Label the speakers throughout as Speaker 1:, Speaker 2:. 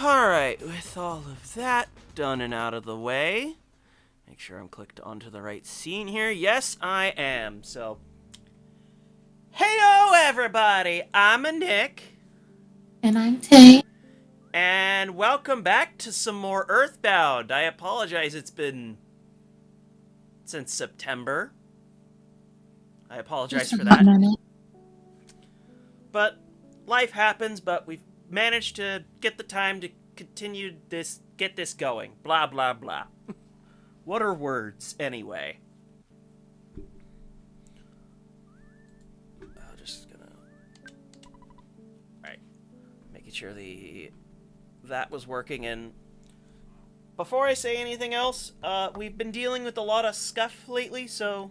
Speaker 1: Alright, with all of that done and out of the way, make sure I'm clicked onto the right scene here. Yes, I am. So, heyo everybody, I'm a Nick,
Speaker 2: And I'm Tay.
Speaker 1: and welcome back to some more Earthbound. I apologize, it's been since September. I apologize
Speaker 2: Just a
Speaker 1: for
Speaker 2: hot
Speaker 1: that.
Speaker 2: minute.
Speaker 1: But life happens, but we've managed to get the time to continue this, get this going. Blah, blah, blah. What are words, anyway? I'm just gonna... Alright. Making sure that was working, and before I say anything else, we've been dealing with a lot of scuff lately, so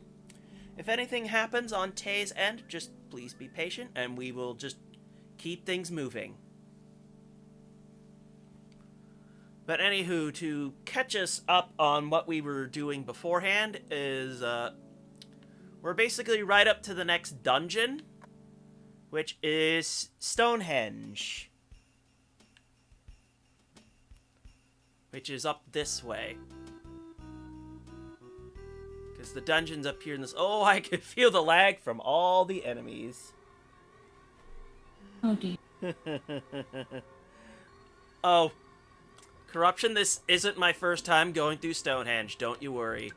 Speaker 1: if anything happens on Tay's end, just please be patient, and we will just keep things moving. But anywho, to catch us up on what we were doing beforehand is, we're basically right up to the next dungeon, which is Stonehenge, which is up this way. Because the dungeon's up here in this... Oh, I can feel the lag from all the enemies.
Speaker 2: Oh dear.
Speaker 1: Oh, corruption, this isn't my first time going through Stonehenge, don't you worry.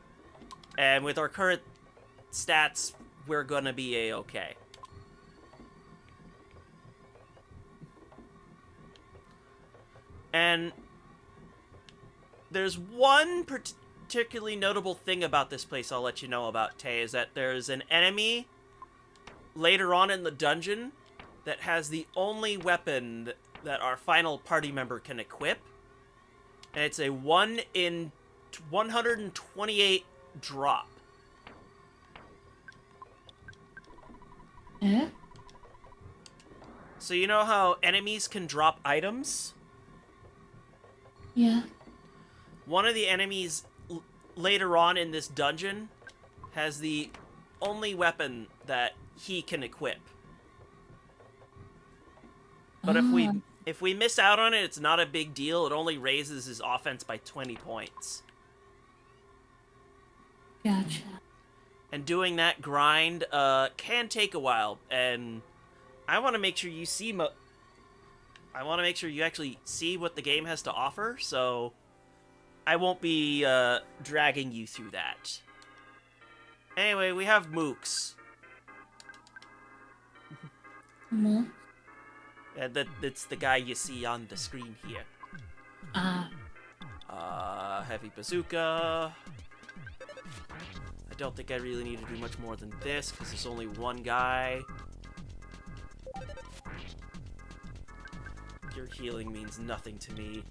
Speaker 1: And with our current stats, we're gonna be a-okay. And there's one particularly notable thing about this place I'll let you know about, Tay, is that there's an enemy later on in the dungeon that has the only weapon that our final party member can equip. And it's a 1 in 128 drop.
Speaker 2: Eh?
Speaker 1: So you know how enemies can drop items?
Speaker 2: Yeah.
Speaker 1: One of the enemies later on in this dungeon has the only weapon that he can equip. But
Speaker 2: Oh,
Speaker 1: if we miss out on it, it's not a big deal. It only raises his offense by 20 points.
Speaker 2: gotcha.
Speaker 1: And doing that grind can take a while, and I want to make sure you see I want to make sure you actually see what the game has to offer, so I won't be dragging you through that. Anyway, we have Mooks.
Speaker 2: More?
Speaker 1: That's the guy you see on the screen here.
Speaker 2: Ah,
Speaker 1: Heavy bazooka. I don't think I really need to do much more than this, because there's only one guy. Your healing means nothing to me.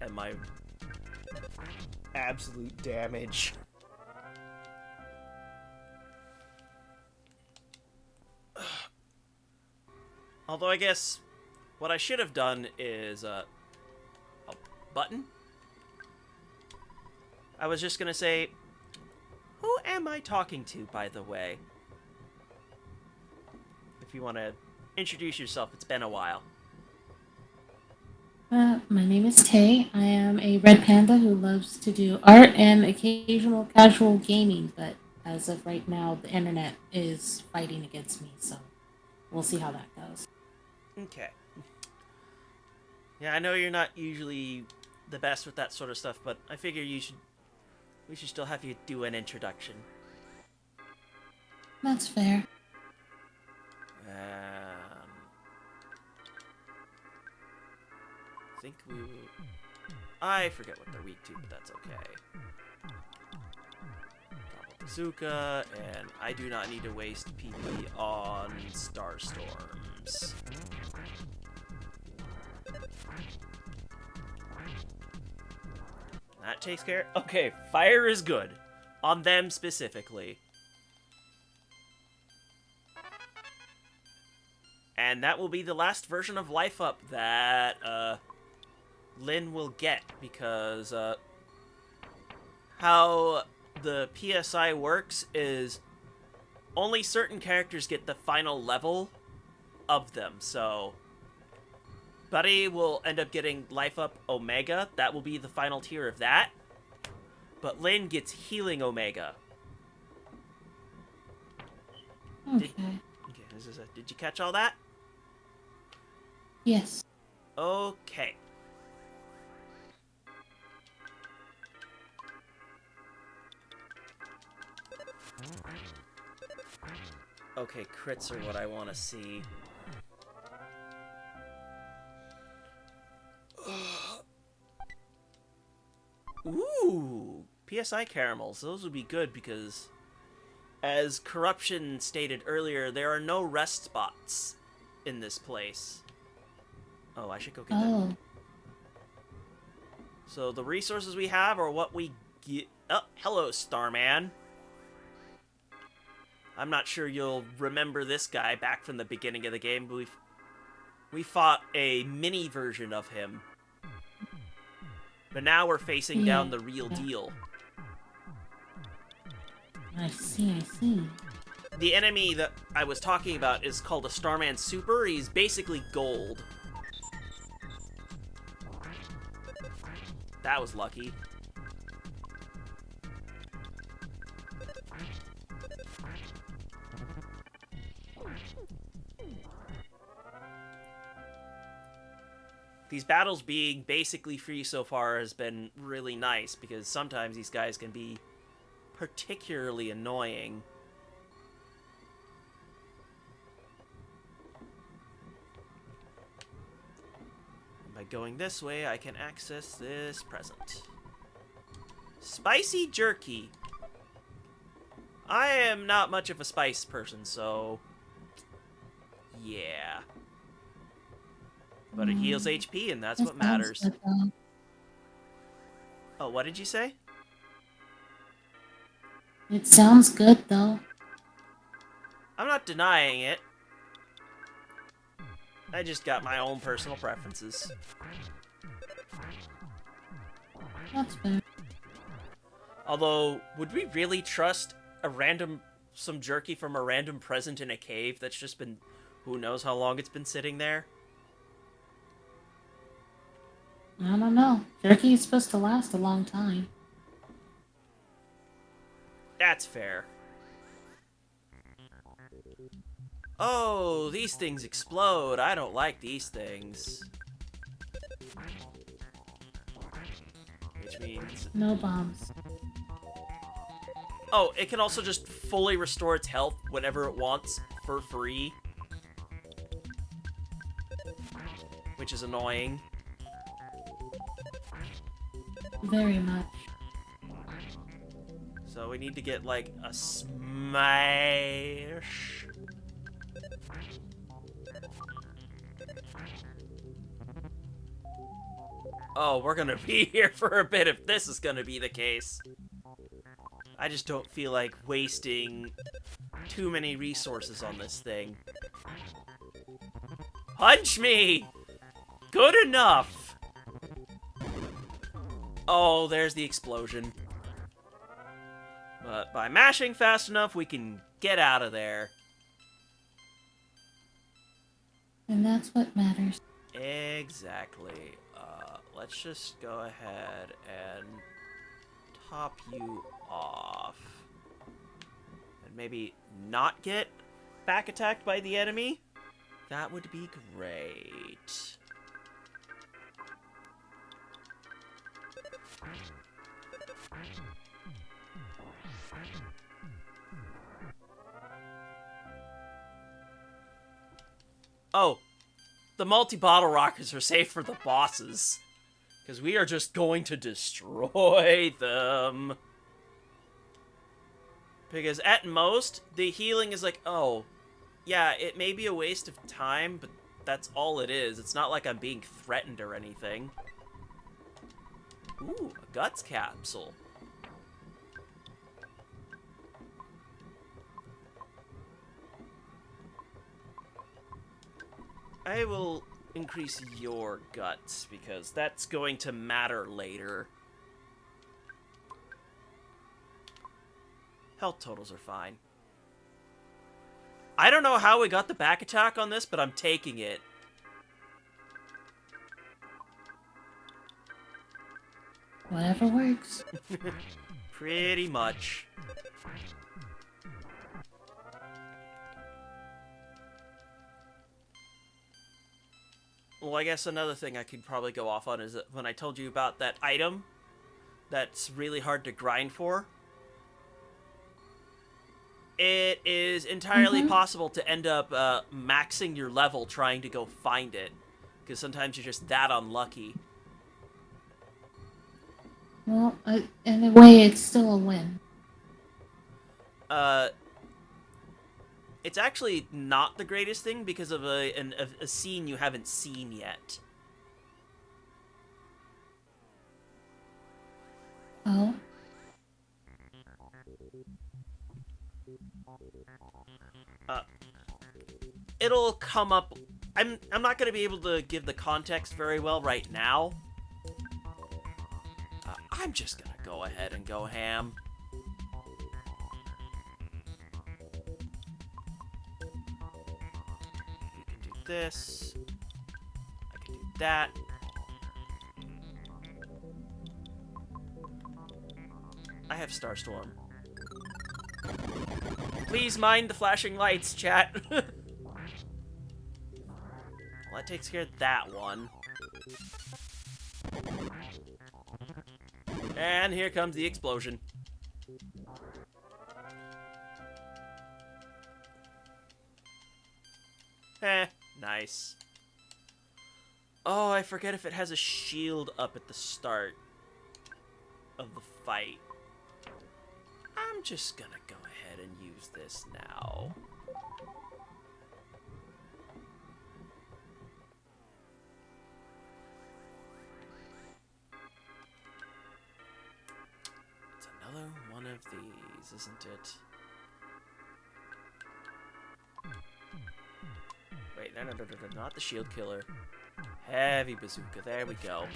Speaker 1: And my absolute damage. Although I guess what I should have done is a button. I was just gonna say, who am I talking to, by the way? If you want to introduce yourself, it's been a while.
Speaker 2: my name is Tay. I am a red panda who loves to do art and occasional casual gaming, but as of right now, the internet is fighting against me, so we'll see how that goes.
Speaker 1: Okay. Yeah, I know you're not usually the best with that sort of stuff, but I figure we should still have you do an introduction.
Speaker 2: That's fair.
Speaker 1: I think we will... I forget what they're weak to, but that's okay. Double bazooka, and I do not need to waste PP on Starstorms. That takes care... Okay, fire is good. On them specifically. And that will be the last version of Life Up that, Lynn will get, because, how the PSI works is only certain characters get the final level of them, so Buddy will end up getting Life Up Omega. That will be the final tier of that. But Lynn gets Healing Omega.
Speaker 2: Okay.
Speaker 1: Did you catch all that?
Speaker 2: Yes.
Speaker 1: Okay. Okay, crits are what I want to see. Ooh, PSI caramels. Those would be good because, as Corruption stated earlier, there are no rest spots in this place. Oh, I should go get them.
Speaker 2: Oh.
Speaker 1: So the resources we have are what we get. Oh, hello, Starman. I'm not sure you'll remember this guy back from the beginning of the game, but we fought a mini version of him. But now we're facing down the real deal.
Speaker 2: I see.
Speaker 1: The enemy that I was talking about is called a Starman Super. He's basically gold. That was lucky. These battles being basically free so far has been really nice, because sometimes these guys can be particularly annoying. By going this way, I can access this present. Spicy jerky. I am not much of a spice person, so yeah. But it heals HP, and that's what matters.
Speaker 2: Good,
Speaker 1: oh, what did you say?
Speaker 2: it sounds good, though.
Speaker 1: I'm not denying it. I just got my own personal preferences.
Speaker 2: That's fair.
Speaker 1: Although, would we really trust some jerky from a random present in a cave that's just been, who knows how long it's been sitting there?
Speaker 2: I don't know. Jerky is supposed to last a long time.
Speaker 1: That's fair. Oh, these things explode. I don't like these things. Which means...
Speaker 2: No bombs.
Speaker 1: Oh, it can also just fully restore its health whenever it wants for free. Which is annoying.
Speaker 2: Very much.
Speaker 1: So we need to get, like, a smash. Oh, we're gonna be here for a bit if this is gonna be the case. I just don't feel like wasting too many resources on this thing. Punch me! Good enough! Oh, there's the explosion. But by mashing fast enough, we can get out of there.
Speaker 2: And that's what matters.
Speaker 1: Exactly. Let's just go ahead and top you off. And maybe not get back attacked by the enemy. That would be great. Oh, the multi-bottle rockets are safe for the bosses. Because we are just going to destroy them. Because at most, the healing is like, oh, yeah, it may be a waste of time, but that's all it is. It's not like I'm being threatened or anything. Ooh, a guts capsule. I will increase your guts, because that's going to matter later. Health totals are fine. I don't know how we got the back attack on this, but I'm taking it.
Speaker 2: Whatever works.
Speaker 1: Pretty much. Well, I guess another thing I could probably go off on is that when I told you about that item that's really hard to grind for, it is entirely possible to end up maxing your level trying to go find it, because sometimes you're just that unlucky.
Speaker 2: Well, in a way, it's still a win.
Speaker 1: It's actually not the greatest thing because of a scene you haven't seen yet.
Speaker 2: Oh?
Speaker 1: It'll come up. I'm not going to be able to give the context very well right now. I'm just going to go ahead and go ham. We can do this. I can do that. I have Starstorm. Please mind the flashing lights, chat. Well, that takes care of that one. And here comes the explosion. Nice. Oh, I forget if it has a shield up at the start of the fight. I'm just gonna go ahead and use this now. It's another one of these, isn't it? Wait, no, not the shield killer. Heavy bazooka, there we go.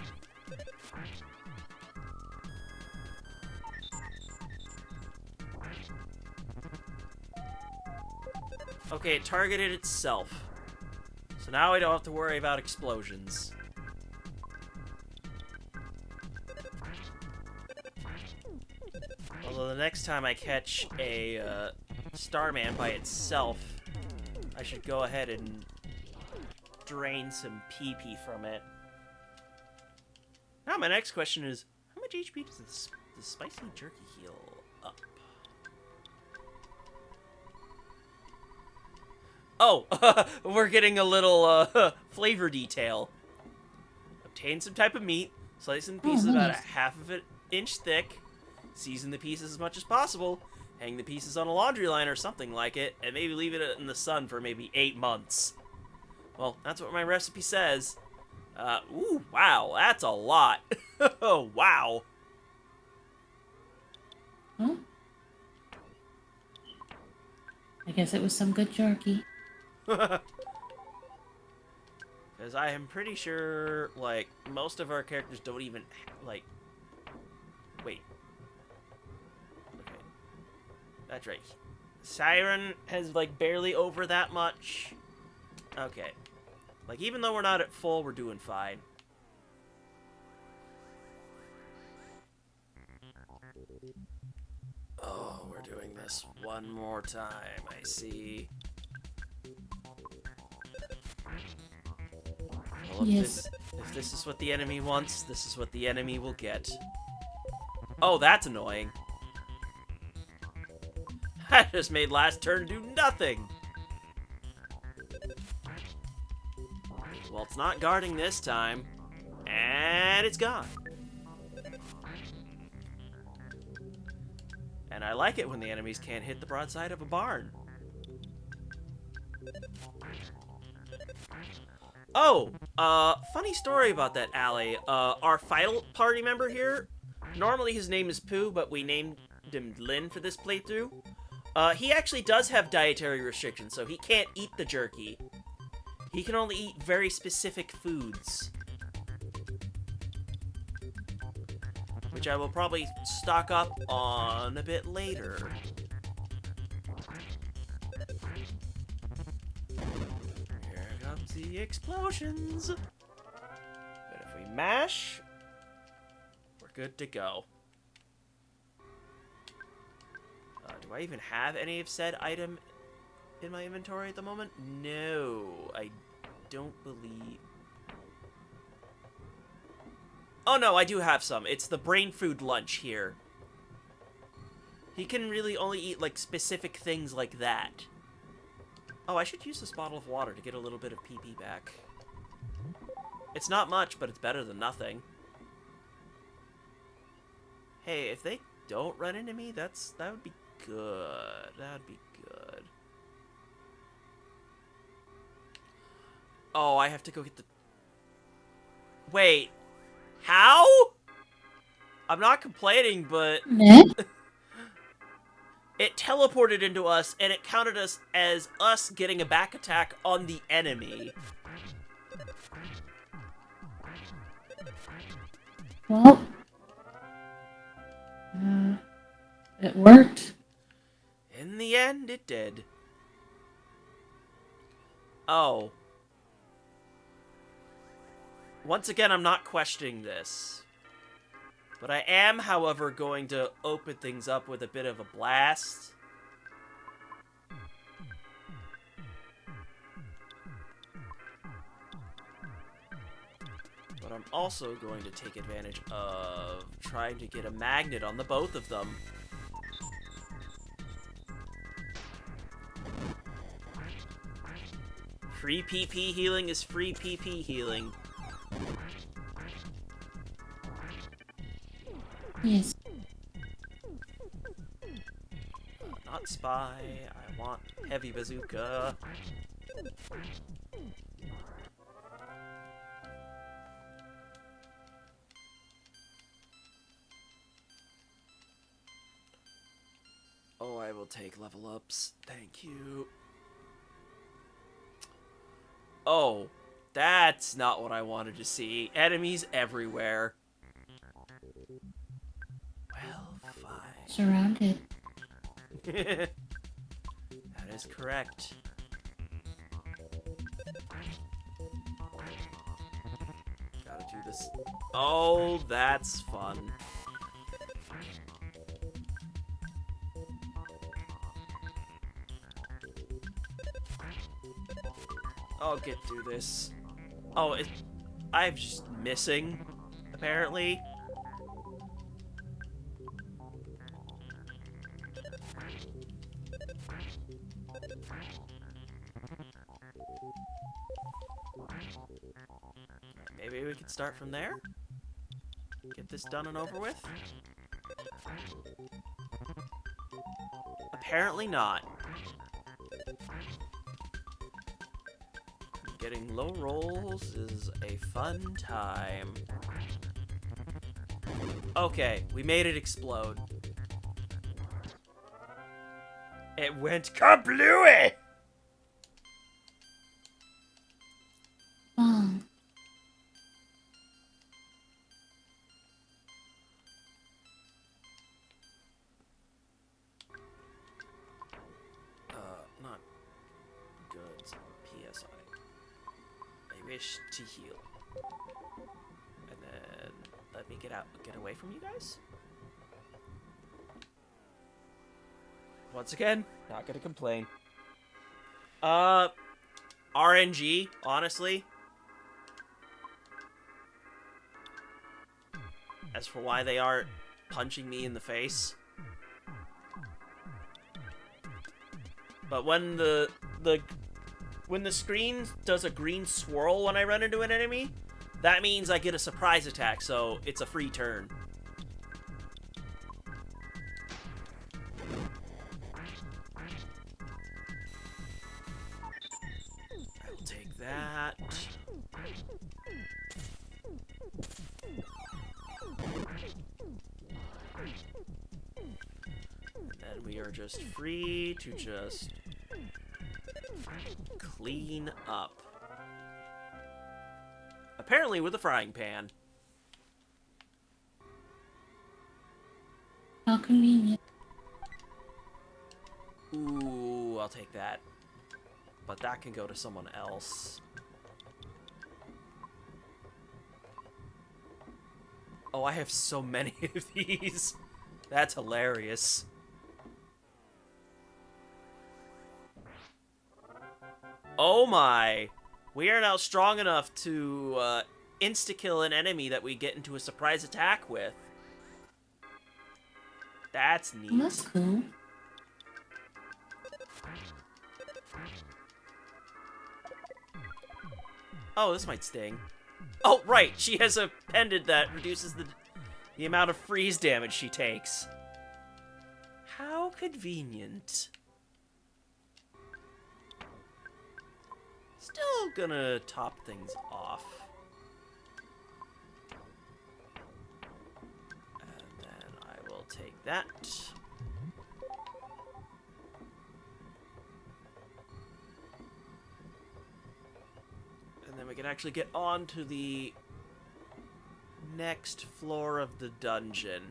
Speaker 1: Okay, it targeted itself. So now I don't have to worry about explosions. Although the next time I catch a Starman by itself, I should go ahead and drain some PP from it. Now my next question is, how much HP does the spicy jerky heal up? Oh, we're getting a little flavor detail. Obtain some type of meat, slice in pieces about a half of an inch thick, season the pieces as much as possible, hang the pieces on a laundry line or something like it, and maybe leave it in the sun for maybe 8 months. Well, that's what my recipe says. Ooh, wow, that's a lot. Oh, wow.
Speaker 2: Huh? I guess it was some good jerky.
Speaker 1: Because I am pretty sure, like, most of our characters don't even, like... Wait. Okay. That's right. Siren has, like, barely over that much. Okay. Like, even though we're not at full, we're doing fine. Oh, we're doing this one more time, I see. Well,
Speaker 2: Yes.
Speaker 1: If this is what the enemy wants, this is what the enemy will get. Oh, that's annoying. I just made last turn do nothing. Well, it's not guarding this time. And it's gone. And I like it when the enemies can't hit the broadside of a barn. Oh, funny story about that alley. Our final party member here, normally his name is Pooh, but we named him Lin for this playthrough. He actually does have dietary restrictions, so he can't eat the jerky. He can only eat very specific foods. Which I will probably stock up on a bit later. Here comes the explosions. But if we mash, we're good to go. Do I even have any of said item in my inventory at the moment? No, I don't believe... Oh no, I do have some. It's the brain food lunch here. He can really only eat, like, specific things like that. Oh, I should use this bottle of water to get a little bit of PP back. It's not much, but it's better than nothing. Hey, if they don't run into me, that would be good. That would be good. Oh, I have to go get the... Wait. How? I'm not complaining, but... It teleported into us, and it counted us as us getting a back attack on the enemy.
Speaker 2: Well, it worked.
Speaker 1: In the end, it did. Oh. Once again, I'm not questioning this. But I am, however, going to open things up with a bit of a blast. But I'm also going to take advantage of trying to get a magnet on the both of them. Free PP healing is free PP healing.
Speaker 2: Yes.
Speaker 1: Not spy. I want heavy bazooka. Oh, I will take level ups. Thank you. Oh, that's not what I wanted to see. Enemies everywhere. Well, fine.
Speaker 2: Surrounded.
Speaker 1: That is correct. Gotta do this. Oh, that's fun. I'll get through this. Oh, I'm just missing, apparently. Maybe we could start from there? Get this done and over with? Apparently not. Getting low rolls is a fun time. Okay, we made it explode. It went kablooey!
Speaker 2: Oh.
Speaker 1: Not good. PSI. I wish to heal. And then let me get away from you guys. Once again, not gonna complain. RNG, honestly. As for why they aren't punching me in the face. But when the screen does a green swirl when I run into an enemy, that means I get a surprise attack, so it's a free turn. I'll take that. And then we are just free to just clean up. Apparently with a frying pan.
Speaker 2: How convenient.
Speaker 1: Ooh, I'll take that. But that can go to someone else. Oh, I have so many of these. That's hilarious. Oh my. We are now strong enough to insta-kill an enemy that we get into a surprise attack with. That's
Speaker 2: Well, that's
Speaker 1: neat.
Speaker 2: cool.
Speaker 1: Oh, this might sting. Oh, right. She has a pendant that reduces the amount of freeze damage she takes. How convenient. Still gonna top things off. And then I will take that. And then we can actually get on to the next floor of the dungeon.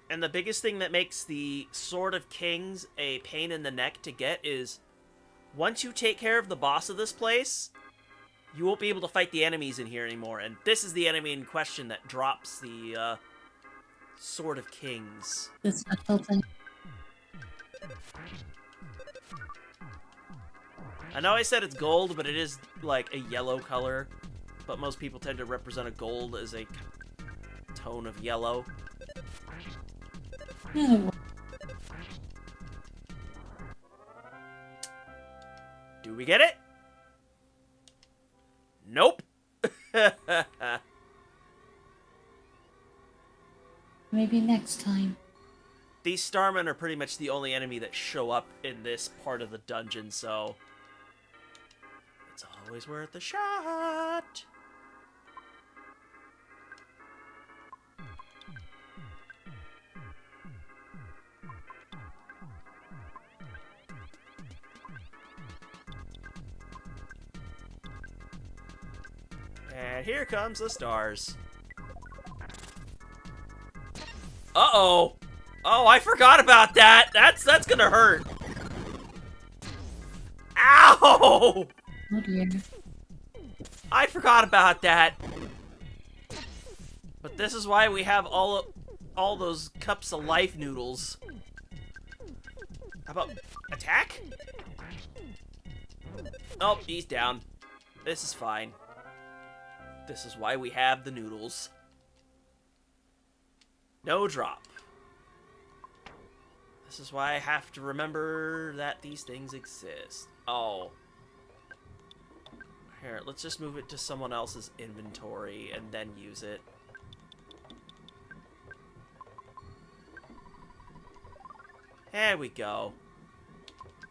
Speaker 1: And the biggest thing that makes the Sword of Kings a pain in the neck to get is once you take care of the boss of this place, you won't be able to fight the enemies in here anymore. And this is the enemy in question that drops the Sword of Kings.
Speaker 2: The special thing.
Speaker 1: I know I said it's gold, but it is like a yellow color. But most people tend to represent a gold as a tone of yellow.
Speaker 2: Yeah,
Speaker 1: Do we get it? Nope.
Speaker 2: maybe next time.
Speaker 1: These Starmen are pretty much the only enemy that show up in this part of the dungeon, so it's always worth a shot. And here comes the stars. Uh-oh. Oh, I forgot about that. That's gonna hurt. Ow!
Speaker 2: Oh dear.
Speaker 1: I forgot about that. But this is why we have all those cups of life noodles. How about attack? Oh, he's down. This is fine. This is why we have the noodles. No drop. This is why I have to remember that these things exist. Oh. Here, let's just move it to someone else's inventory and then use it. There we go.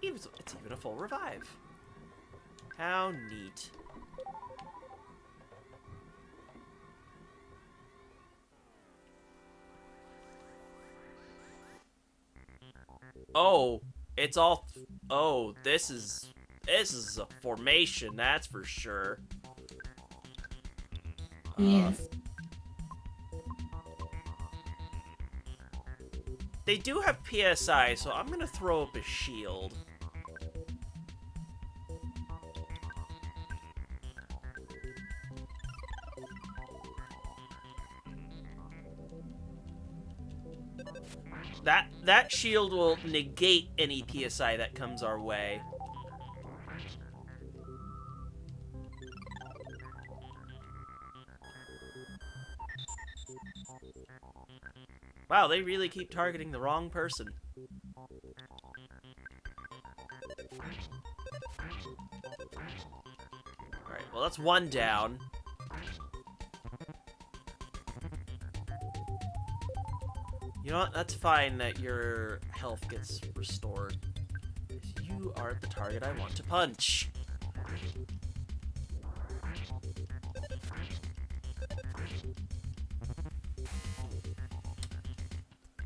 Speaker 1: It's even a full revive. How neat. Oh, it's all... Oh, this is a formation, that's for sure.
Speaker 2: Yes.
Speaker 1: They do have PSI, so I'm gonna throw up a shield. That shield will negate any PSI that comes our way. Wow, they really keep targeting the wrong person. Alright, well that's one down. You know what? That's fine that your health gets restored. You are the target I want to punch.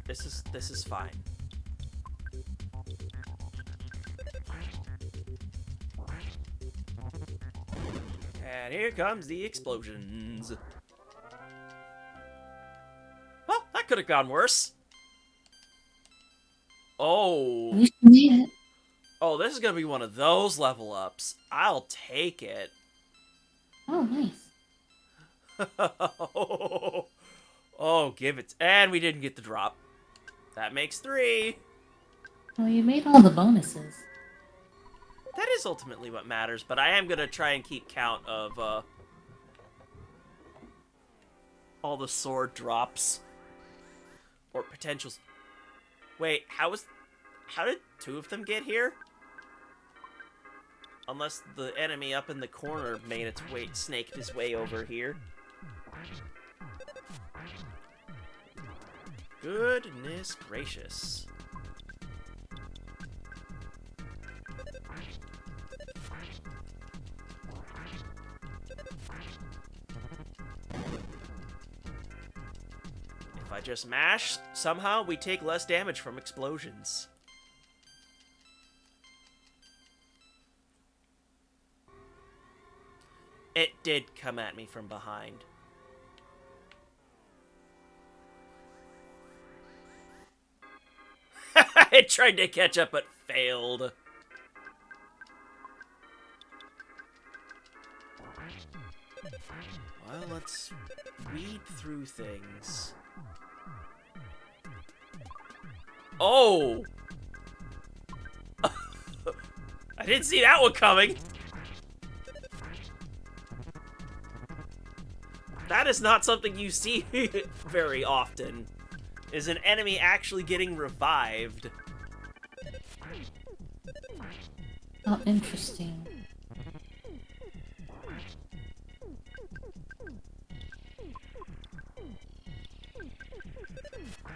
Speaker 1: This is fine. And here comes the explosions. Well, that could have gone worse. Oh.
Speaker 2: At least you made it.
Speaker 1: Oh, this is gonna be one of those level ups. I'll take it.
Speaker 2: Oh, nice.
Speaker 1: Oh, give it. And we didn't get the drop. That makes 3.
Speaker 2: Well, you made all the bonuses.
Speaker 1: That is ultimately what matters, but I am going to try and keep count of all the sword drops. Or potentials. Wait, how did 2 of them get here? Unless the enemy up in the corner made its way, snaked his way over here. Goodness gracious. If I just mash, somehow we take less damage from explosions. It did come at me from behind. It tried to catch up but failed. Well, let's weed through things. Oh! I didn't see that one coming. That is not something you see very often. Is an enemy actually getting revived?
Speaker 2: Oh, interesting.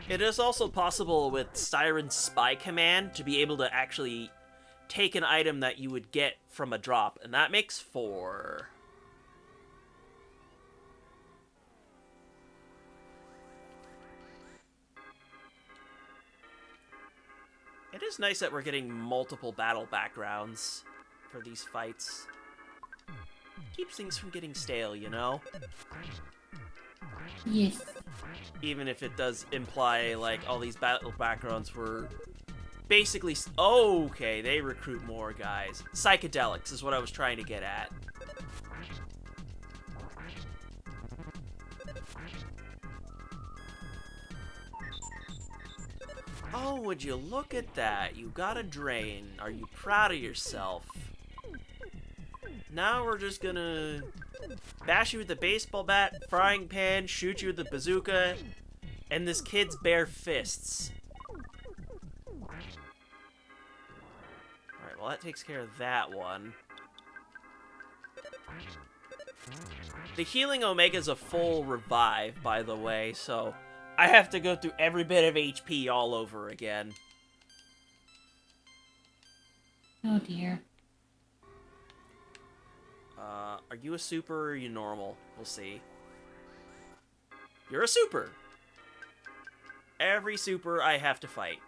Speaker 1: It is also possible with Siren's Spy Command to be able to actually take an item that you would get from a drop, and that makes 4. It is nice that we're getting multiple battle backgrounds for these fights. Keeps things from getting stale, you know?
Speaker 2: Yes.
Speaker 1: Even if it does imply, like, all these battle backgrounds were basically... Oh, okay, they recruit more guys. Psychedelics is what I was trying to get at. Oh, would you look at that? You got a drain. Are you proud of yourself? Now we're just gonna bash you with a baseball bat, frying pan, shoot you with a bazooka, and this kid's bare fists. Alright, well that takes care of that one. The healing Omega's a full revive, by the way, so I have to go through every bit of HP all over again.
Speaker 2: Oh dear.
Speaker 1: Are you a super or are you normal? We'll see. You're a super! Every super I have to fight.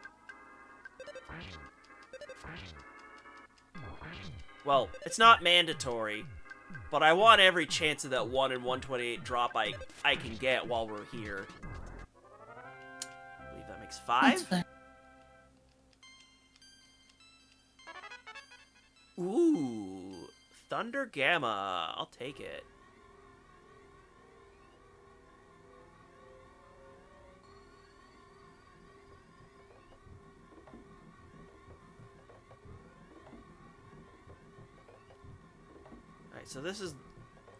Speaker 1: Well, it's not mandatory, but I want every chance of that 1 in 128 drop I can get while we're here. I believe that makes 5?
Speaker 2: That's fair.
Speaker 1: Ooh, Thunder Gamma. I'll take it. Alright, so this is...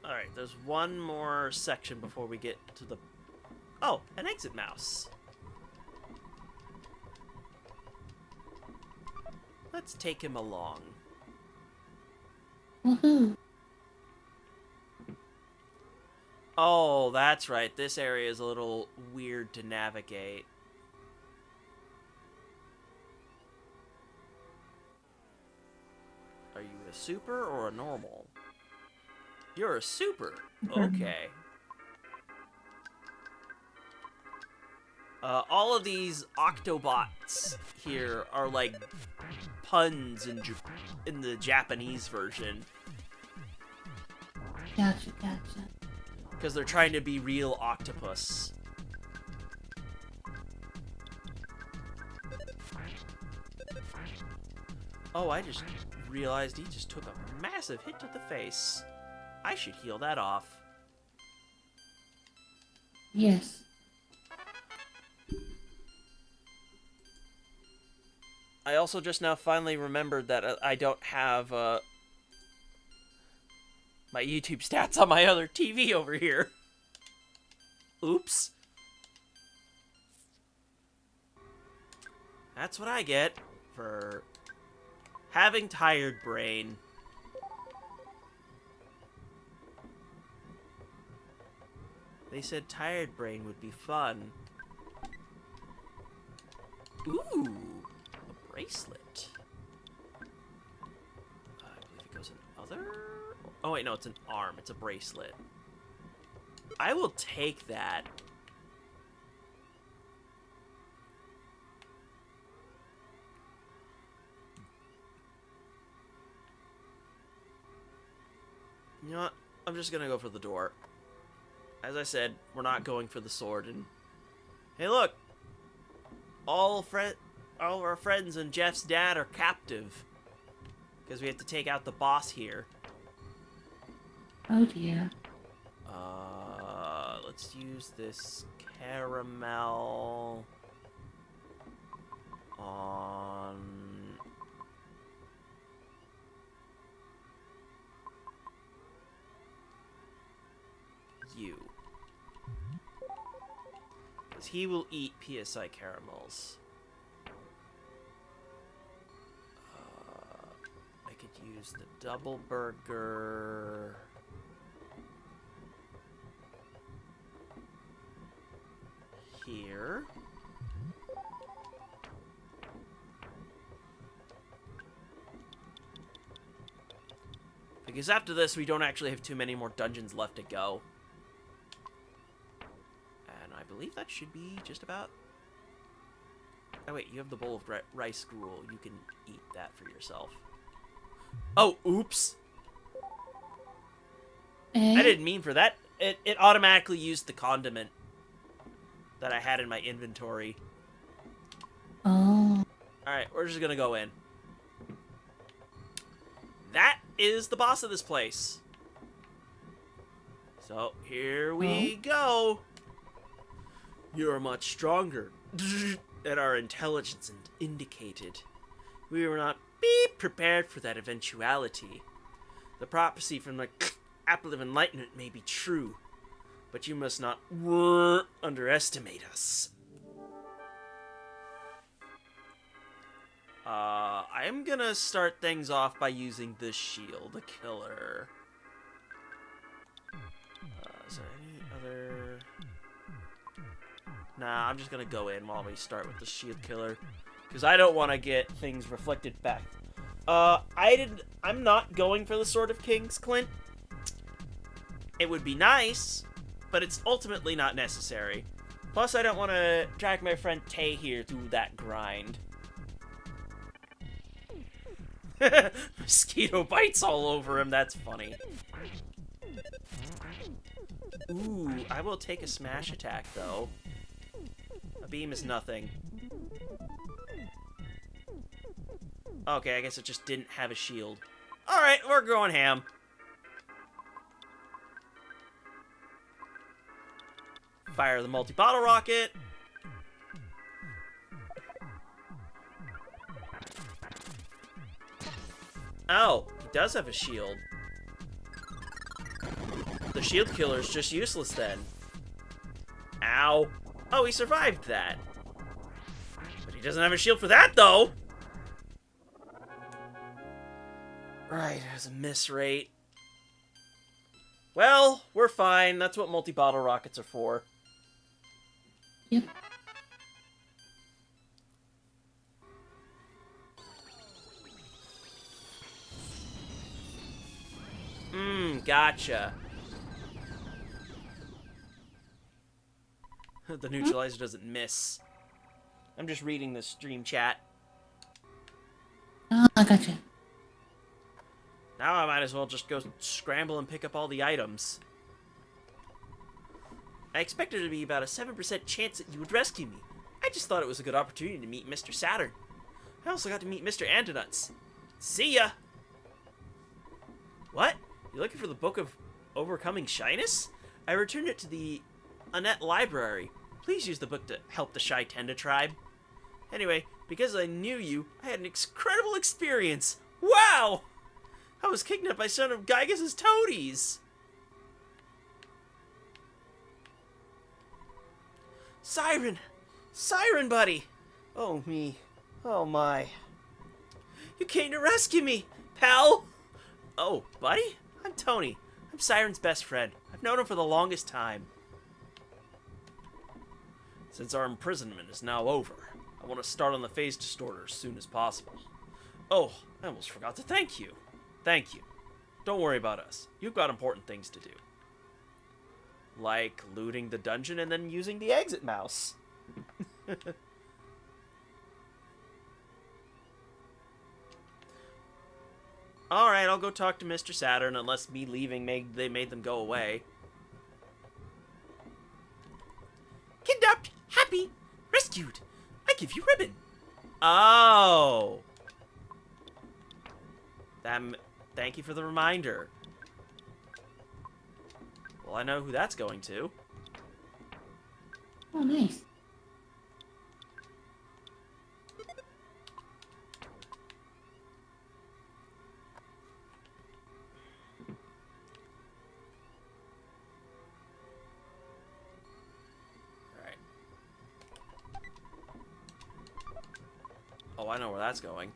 Speaker 1: Alright, there's one more section before we get to the... Oh, an exit mouse. Let's take him along.
Speaker 2: Woohoo!
Speaker 1: Oh, that's right. This area is a little weird to navigate. Are you a super or a normal? You're a super. Okay. All of these Octobots here are like puns in the Japanese version.
Speaker 2: Gotcha, gotcha.
Speaker 1: Because they're trying to be real octopus. Oh, I just realized he just took a massive hit to the face. I should heal that off.
Speaker 2: Yes.
Speaker 1: I also just now finally remembered that I don't have my YouTube stats on my other TV over here. Oops. That's what I get for having tired brain. They said tired brain would be fun. Ooh, a bracelet. I believe it goes in other... Oh wait, no, it's an arm. It's a bracelet. I will take that. You know what? I'm just gonna go for the door. As I said, we're not going for the sword. And hey, look, all of our friends and Jeff's dad are captive because we have to take out the boss here.
Speaker 2: Oh dear.
Speaker 1: Let's use this caramel on you. Because he will eat PSI caramels. I could use the double burger. Here. Because after this, we don't actually have too many more dungeons left to go. And I believe that should be just about... Oh wait, you have the bowl of rice gruel. You can eat that for yourself. Oh, oops! I didn't mean for that. It automatically used the condiment that I had in my inventory.
Speaker 2: Oh.
Speaker 1: Alright, we're just gonna go in. That is the boss of this place. So, here we go. You are much stronger than our intelligence indicated. We were not prepared for that eventuality. The prophecy from the Apple of Enlightenment may be true, but you must not underestimate us. I'm gonna start things off by using the shield killer. Is there any other... Nah, I'm just gonna go in while we start with the shield killer, because I don't want to get things reflected back. I'm not going for the Sword of Kings, Clint. It would be nice, but it's ultimately not necessary. Plus, I don't want to drag my friend Tay here through that grind. Mosquito bites all over him, that's funny. Ooh, I will take a smash attack, though. A beam is nothing. Okay, I guess it just didn't have a shield. Alright, we're going ham. Fire the multi-bottle rocket. Oh, he does have a shield. The shield killer's just useless then. Ow. Oh, he survived that. But he doesn't have a shield for that, though. Right, there's a miss rate. Well, we're fine. That's what multi-bottle rockets are for.
Speaker 2: Yep.
Speaker 1: Gotcha. The neutralizer doesn't miss. I'm just reading the stream chat.
Speaker 2: Oh, I gotcha.
Speaker 1: Now I might as well just go scramble and pick up all the items. I expected there to be about a 7% chance that you would rescue me. I just thought it was a good opportunity to meet Mr. Saturn. I also got to meet Mr. Antonuts. See ya! What? You're looking for the Book of Overcoming Shyness? I returned it to the a net library. Please use the book to help the Shy Tenda tribe. Anyway, because I knew you, I had an incredible experience. Wow! I was kidnapped by some of Gygas's toadies. Siren! Siren, buddy! Oh, me. Oh, my. You came to rescue me, pal! Oh, buddy? I'm Tony. I'm Siren's best friend. I've known him for the longest time. Since our imprisonment is now over, I want to start on the phase distorter as soon as possible. Oh, I almost forgot to thank you. Thank you. Don't worry about us. You've got important things to do. Like looting the dungeon and then using the exit mouse. Alright, I'll go talk to Mr. Saturn, unless me leaving they made them go away. Kidnapped, happy, rescued. I give you ribbon. Oh. Thank you for the reminder. Well, I know who that's going to.
Speaker 2: Oh, nice.
Speaker 1: Alright. Oh, I know where that's going.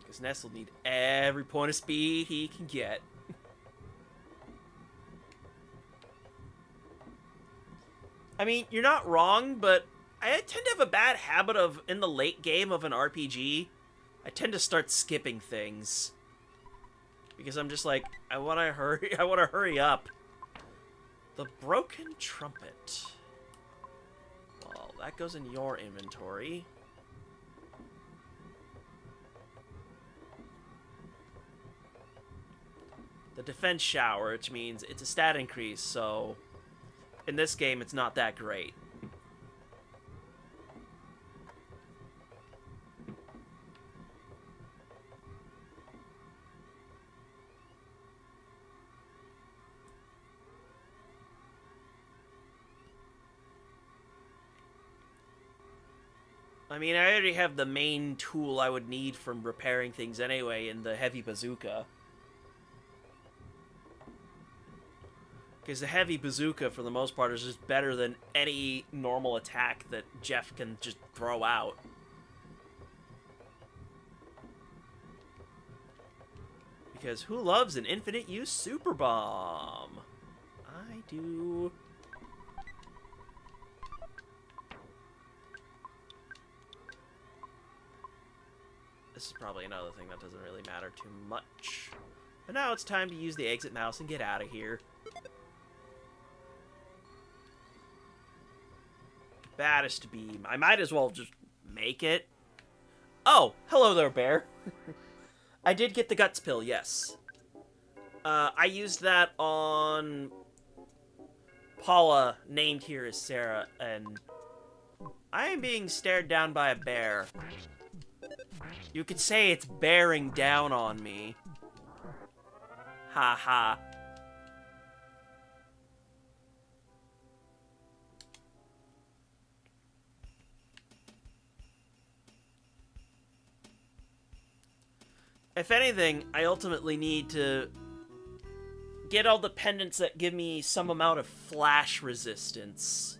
Speaker 1: Because Ness will need every point of speed he can get. I mean, you're not wrong, but I tend to have a bad habit of, in the late game of an RPG, I tend to start skipping things. Because I'm just like, I want to hurry up. The broken trumpet. Well, that goes in your inventory. The defense shower, which means it's a stat increase, so in this game it's not that great. I mean, I already have the main tool I would need from repairing things anyway in the heavy bazooka. Because the heavy bazooka, for the most part, is just better than any normal attack that Jeff can just throw out. Because who loves an infinite use super bomb? I do. This is probably another thing that doesn't really matter too much. But now it's time to use the exit mouse and get out of here. Baddest beam. I might as well just make it. Oh, hello there, bear. I did get the guts pill, yes. I used that on Paula, named here as Sarah, and I am being stared down by a bear. You could say it's bearing down on me. Ha ha. If anything, I ultimately need to get all the pendants that give me some amount of flash resistance.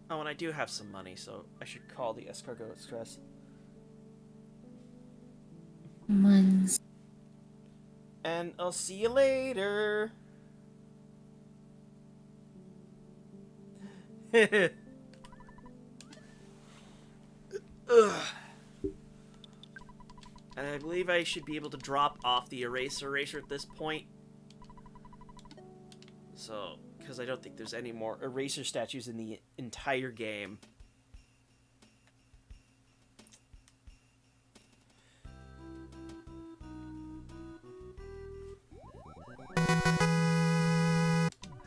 Speaker 1: Oh, and I do have some money, so I should call the Escargot Express.
Speaker 2: Months.
Speaker 1: And I'll see you later. Ugh. And I believe I should be able to drop off the eraser at this point. So, because I don't think there's any more eraser statues in the entire game.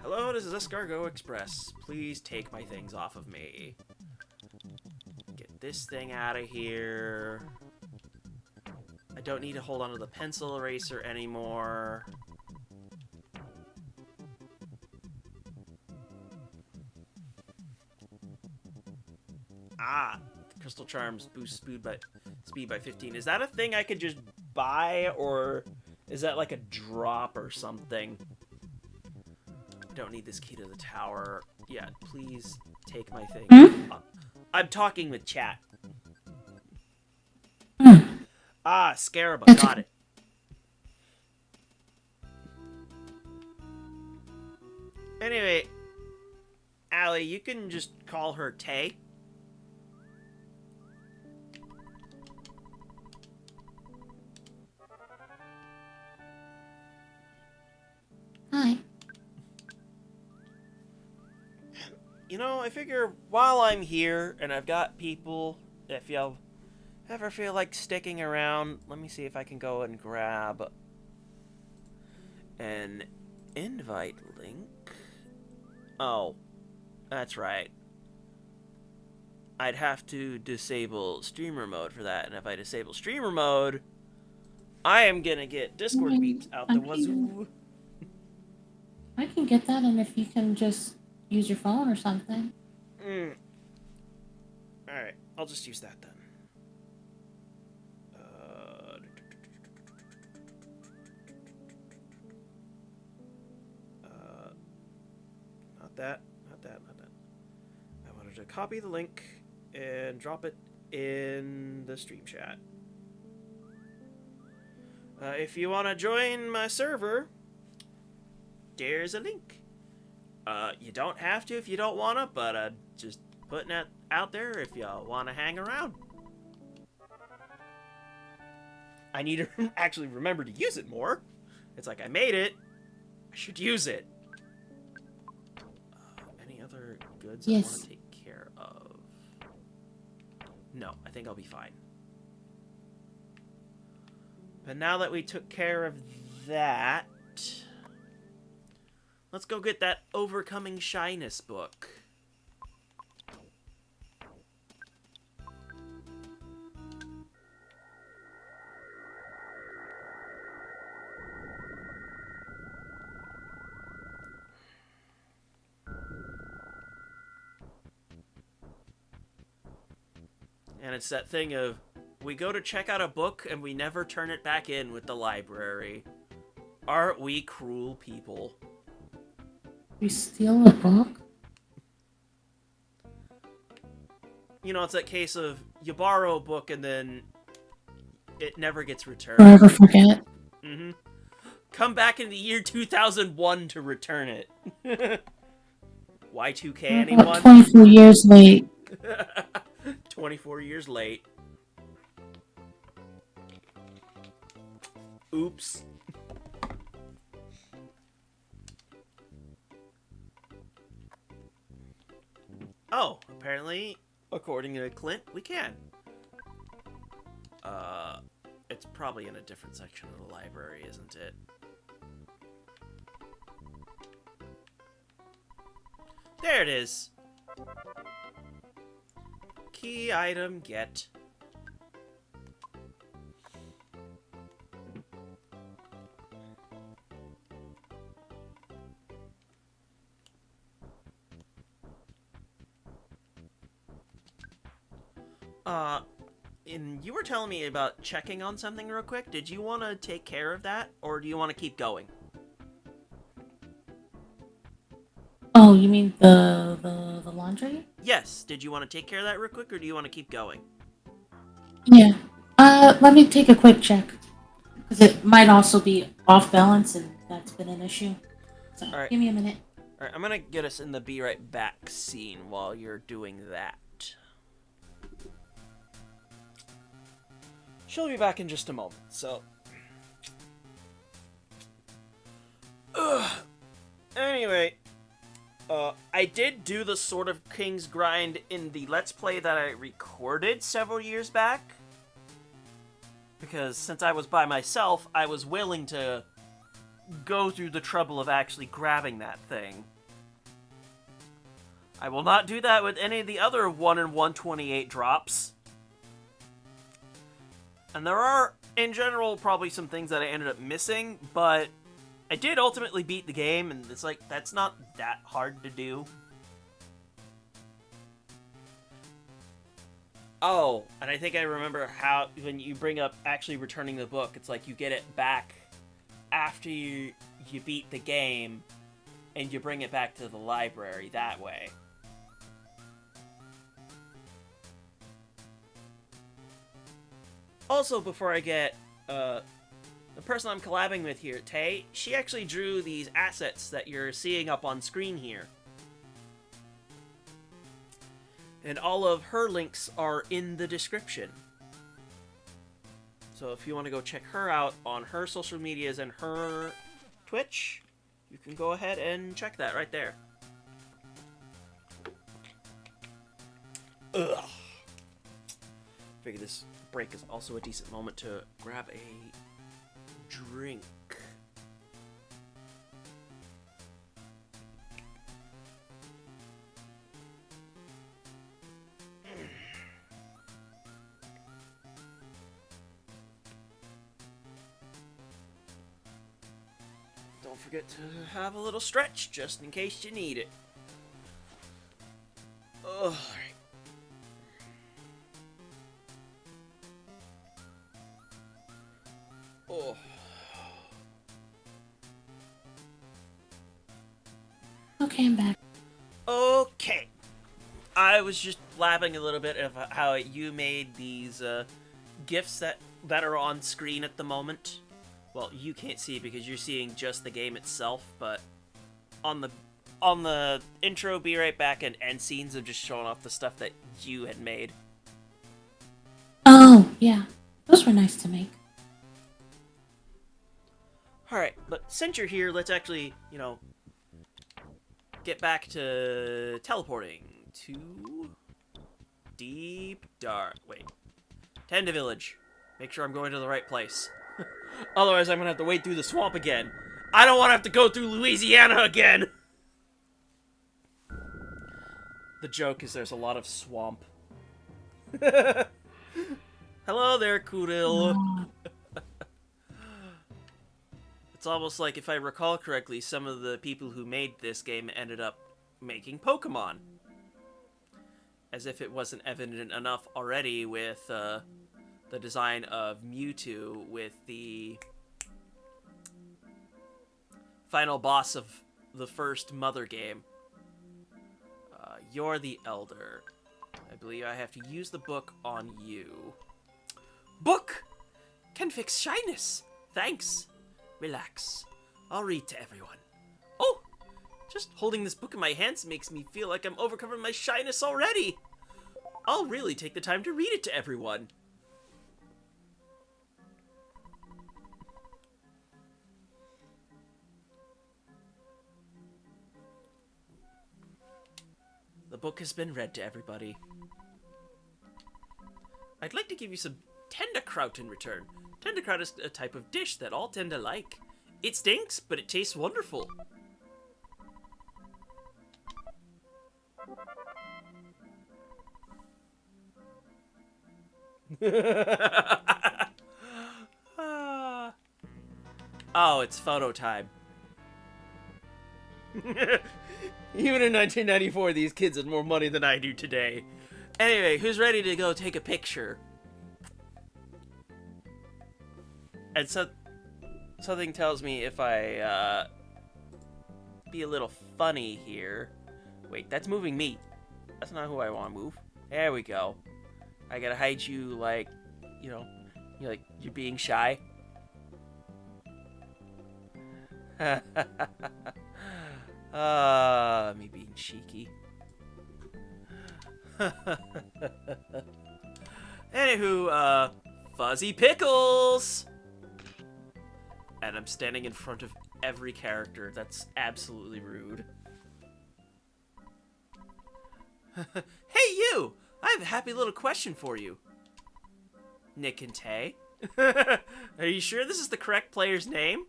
Speaker 1: Hello, this is Escargot Express. Please take my things off of me. Get this thing out of here. I don't need to hold on to the pencil eraser anymore. Ah, Crystal Charms boost speed by 15. Is that a thing I could just buy, or is that like a drop or something? Don't need this key to the tower. Yeah, please take my thing. I'm talking with chat. Ah, Scarab, got it. Anyway, Allie, you can just call her Tay.
Speaker 2: Hi.
Speaker 1: You know, I figure while I'm here and I've got people, if y'all ever feel like sticking around, let me see if I can go and grab an invite link. Oh, that's right. I'd have to disable streamer mode for that, and if I disable streamer mode, I am gonna get Discord beeps out the wazoo.
Speaker 2: I can get that, and if you can just use your phone or something.
Speaker 1: Alright, I'll just use that then. Not that. I wanted to copy the link and drop it in the stream chat. If you want to join my server, there's a link. You don't have to if you don't want to, but just putting it out there if y'all want to hang around. I need to actually remember to use it more. It's like I made it. I should use it. Any other goods I want to take care of? No, I think I'll be fine. But now that we took care of that, let's go get that Overcoming Shyness book. And it's that thing of, we go to check out a book and we never turn it back in with the library. Aren't we cruel people?
Speaker 2: You steal a book?
Speaker 1: You know, it's that case of, you borrow a book and then it never gets returned.
Speaker 2: Forever forget?
Speaker 1: Mm-hmm. Come back in the year 2001 to return it. Y2K, anyone?
Speaker 2: 24 years late.
Speaker 1: 24 years late. Oops. Oh, apparently, according to Clint, we can. It's probably in a different section of the library, isn't it? There it is. Key item get. And you were telling me about checking on something real quick. Did you want to take care of that, or do you want to keep going?
Speaker 2: Oh, you mean the laundry?
Speaker 1: Yes. Did you want to take care of that real quick, or do you want to keep going?
Speaker 2: Yeah. Let me take a quick check. Because it might also be off balance, and that's been an issue. So,
Speaker 1: Alright.
Speaker 2: Give me a minute.
Speaker 1: Alright, I'm gonna get us in the be right back scene while you're doing that. She'll be back in just a moment, so... Anyway, I did do the Sword of King's grind in the Let's Play that I recorded several years back. Because since I was by myself, I was willing to go through the trouble of actually grabbing that thing. I will not do that with any of the other 1 in 128 drops. And there are, in general, probably some things that I ended up missing, but I did ultimately beat the game, and it's like, that's not that hard to do. Oh, and I think I remember how, when you bring up actually returning the book, it's like you get it back after you beat the game, and you bring it back to the library that way. Also, before I get, the person I'm collabing with here, Tay, she actually drew these assets that you're seeing up on screen here. And all of her links are in the description. So if you want to go check her out on her social medias and her Twitch, you can go ahead and check that right there. Ugh. Figure this break is also a decent moment to grab a drink. Don't forget to have a little stretch just in case you need it. Alright. Oh.
Speaker 2: Okay, I'm back.
Speaker 1: Okay. I was just blabbing a little bit of how you made these GIFs that are on screen at the moment. Well, you can't see because you're seeing just the game itself, but on the intro, be right back, and end scenes of just showing off the stuff that you had made.
Speaker 2: Oh, yeah. Those were nice to make.
Speaker 1: Alright, but since you're here, let's actually, get back to teleporting to Deep Dark. Wait. Tenda Village. Make sure I'm going to the right place. Otherwise, I'm gonna have to wade through the swamp again. I don't want to have to go through Louisiana again! The joke is there's a lot of swamp. Hello there, Kudil. It's almost like, if I recall correctly, some of the people who made this game ended up making Pokemon. As if it wasn't evident enough already with the design of Mewtwo with the final boss of the first Mother game. You're the Elder. I believe I have to use the book on you. Book! Can fix shyness. Thanks. Relax. I'll read to everyone. Oh! Just holding this book in my hands makes me feel like I'm overcoming my shyness already. I'll really take the time to read it to everyone. The book has been read to everybody. I'd like to give you some Tendakraut in return. Tendakraut is a type of dish that all tend to like. It stinks, but it tastes wonderful. Oh, it's photo time. Even in 1994, these kids had more money than I do today. Anyway, who's ready to go take a picture? And something tells me if I be a little funny here. Wait, that's moving me. That's not who I want to move. There we go. I gotta hide you like, you're being shy. Me being cheeky. Anywho, Fuzzy Pickles! And I'm standing in front of every character. That's absolutely rude. Hey, you! I have a happy little question for you. Nick and Tay. Are you sure this is the correct player's name?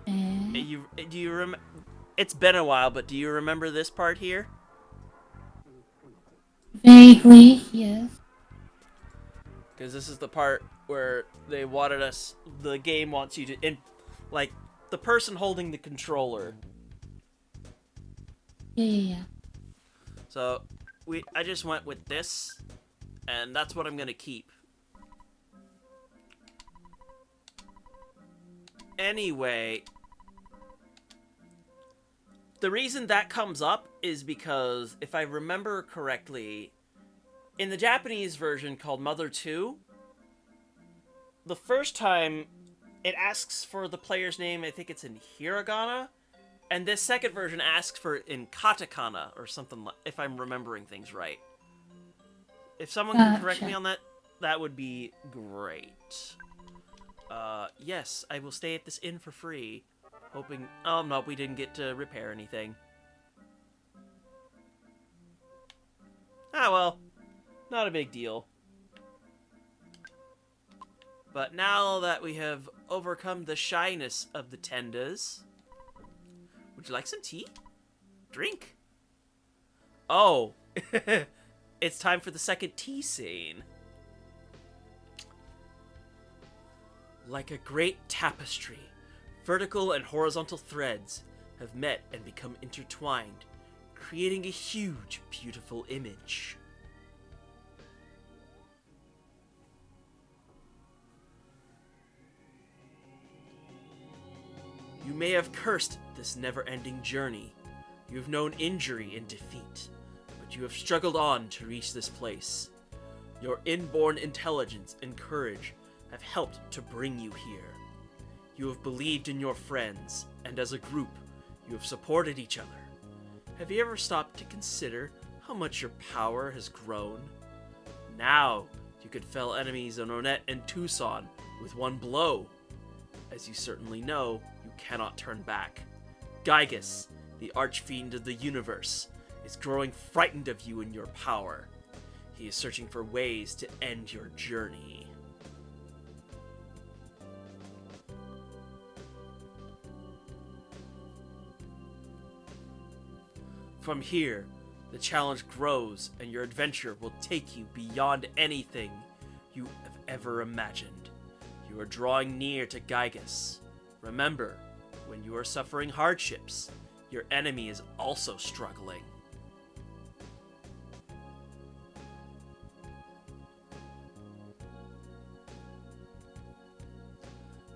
Speaker 2: Eh,
Speaker 1: Do you It's been a while, but do you remember this part here?
Speaker 2: vaguely, yes.
Speaker 1: Because this is the part where they wanted us. The game wants you to, like, the person holding the controller.
Speaker 2: Yeah, yeah, yeah.
Speaker 1: So I just went with this, and that's what I'm gonna keep. Anyway, the reason that comes up is because, if I remember correctly, in the Japanese version called Mother 2, the first time it asks for the player's name, I think it's in hiragana, and this second version asks for it in katakana or something, if I'm remembering things right. If someone can correct me
Speaker 2: Gotcha.
Speaker 1: on that, that would be great. Yes, I will stay at this inn for free. Hoping... Oh, no, we didn't get to repair anything. Ah, well. Not a big deal. But now that we have overcome the shyness of the tendas... Would you like some tea? Drink. Oh. It's time for the second tea scene. Like a great tapestry, vertical and horizontal threads have met and become intertwined, creating a huge, beautiful image. You may have cursed this never-ending journey. You have known injury and defeat, but you have struggled on to reach this place. Your inborn intelligence and courage have helped to bring you here. You have believed in your friends, and as a group, you have supported each other. Have you ever stopped to consider how much your power has grown? Now, you could fell enemies in Onett and Tucson with one blow. As you certainly know, you cannot turn back. Gygus, the archfiend of the universe, is growing frightened of you and your power. He is searching for ways to end your journey. From here, the challenge grows and your adventure will take you beyond anything you have ever imagined. You are drawing near to Gygus. Remember, when you are suffering hardships, your enemy is also struggling.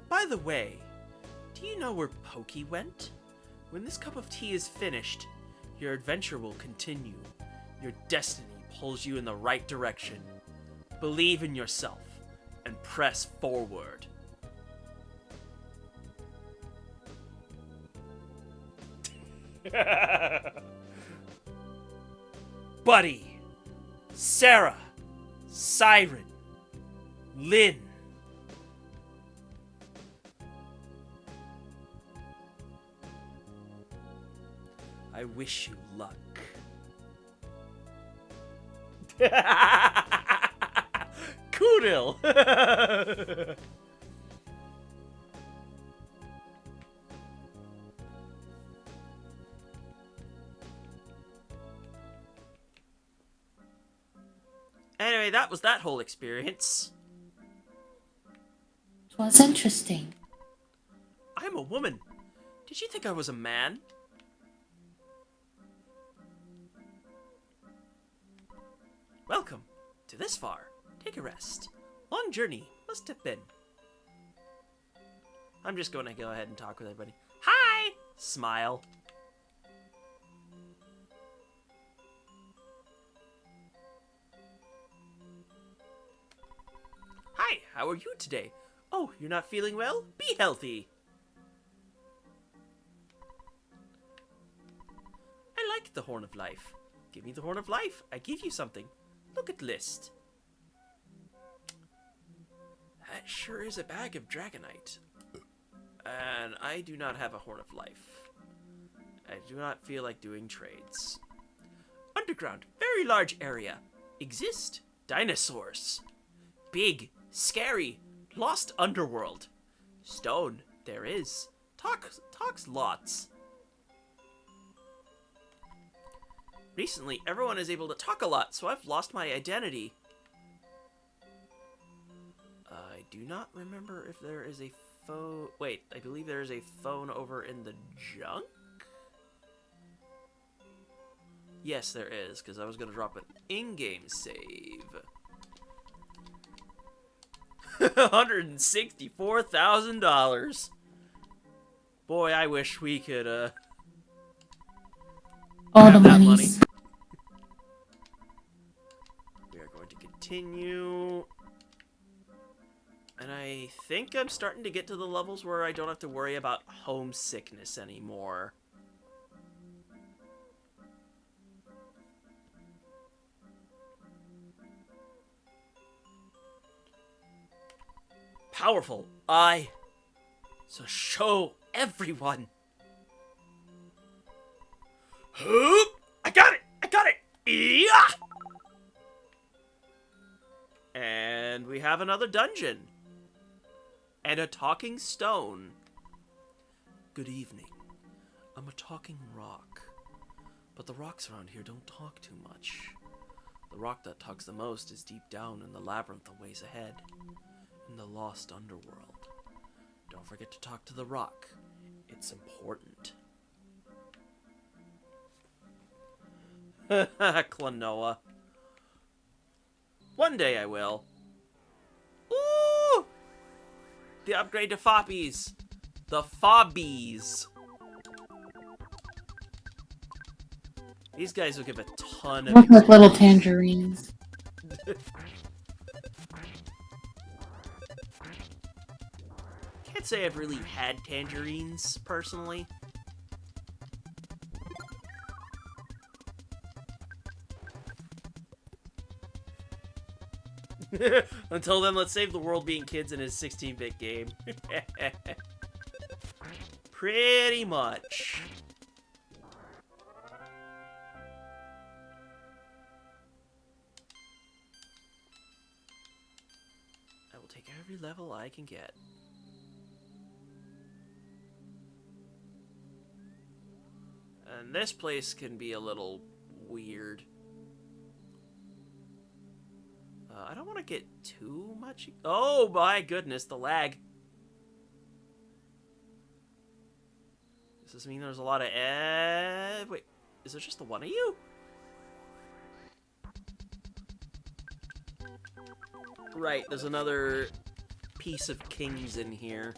Speaker 1: By the way, do you know where Pokey went? When this cup of tea is finished, your adventure will continue. Your destiny pulls you in the right direction. Believe in yourself and press forward. Buddy, Sarah, Siren, Lynn. I wish you luck. Kudil! Anyway, that was that whole experience.
Speaker 2: It was interesting.
Speaker 1: I'm a woman. Did you think I was a man? Welcome to this far. Take a rest. Long journey. Must have been. I'm just going to go ahead and talk with everybody. Hi! Smile. Hi, how are you today? Oh, you're not feeling well? Be healthy. I like the Horn of Life. Give me the Horn of Life. I give you something. Look at list. That sure is a bag of Dragonite. And I do not have a Horn of Life. I do not feel like doing trades. Underground, very large area. Exist. Dinosaurs. Big, scary, lost underworld. Stone, there is. Talks lots. Recently, everyone is able to talk a lot, so I've lost my identity. I do not remember if there is a phone... Wait, I believe there is a phone over in the junk? Yes, there is, because I was going to drop an in-game save. $164,000. Boy, I wish we could,
Speaker 2: All
Speaker 1: have
Speaker 2: the
Speaker 1: that
Speaker 2: monies.
Speaker 1: money. We are going to continue. And I think I'm starting to get to the levels where I don't have to worry about homesickness anymore. Powerful. So show everyone. Hoop! I got it! I got it! Yeah! And we have another dungeon. And a talking stone. Good evening. I'm a talking rock. But the rocks around here don't talk too much. The rock that talks the most is deep down in the labyrinth a ways ahead. In the lost underworld. Don't forget to talk to the rock. It's important. Klonoa. One day I will. Ooh! The upgrade to Foppies. The Fobbies. These guys will give a ton of
Speaker 2: Look like little tangerines.
Speaker 1: Can't say I've really had tangerines, personally. Until then, let's save the world being kids in his 16-bit game. Pretty much. I will take every level I can get. And this place can be a little weird. I don't want to get too much... Oh my goodness, the lag. Does this mean there's a lot of... Wait, is there just the one of you? Right, there's another piece of kings in here.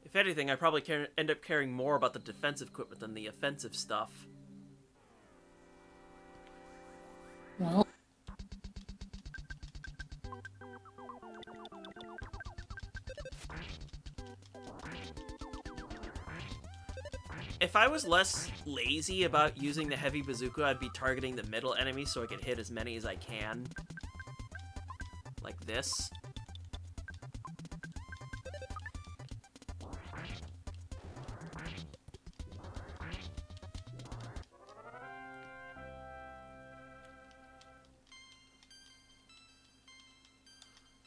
Speaker 1: If anything, I probably end up caring more about the defensive equipment than the offensive stuff.
Speaker 2: Well,
Speaker 1: if I was less lazy about using the heavy bazooka, I'd be targeting the middle enemies so I could hit as many as I can. Like this.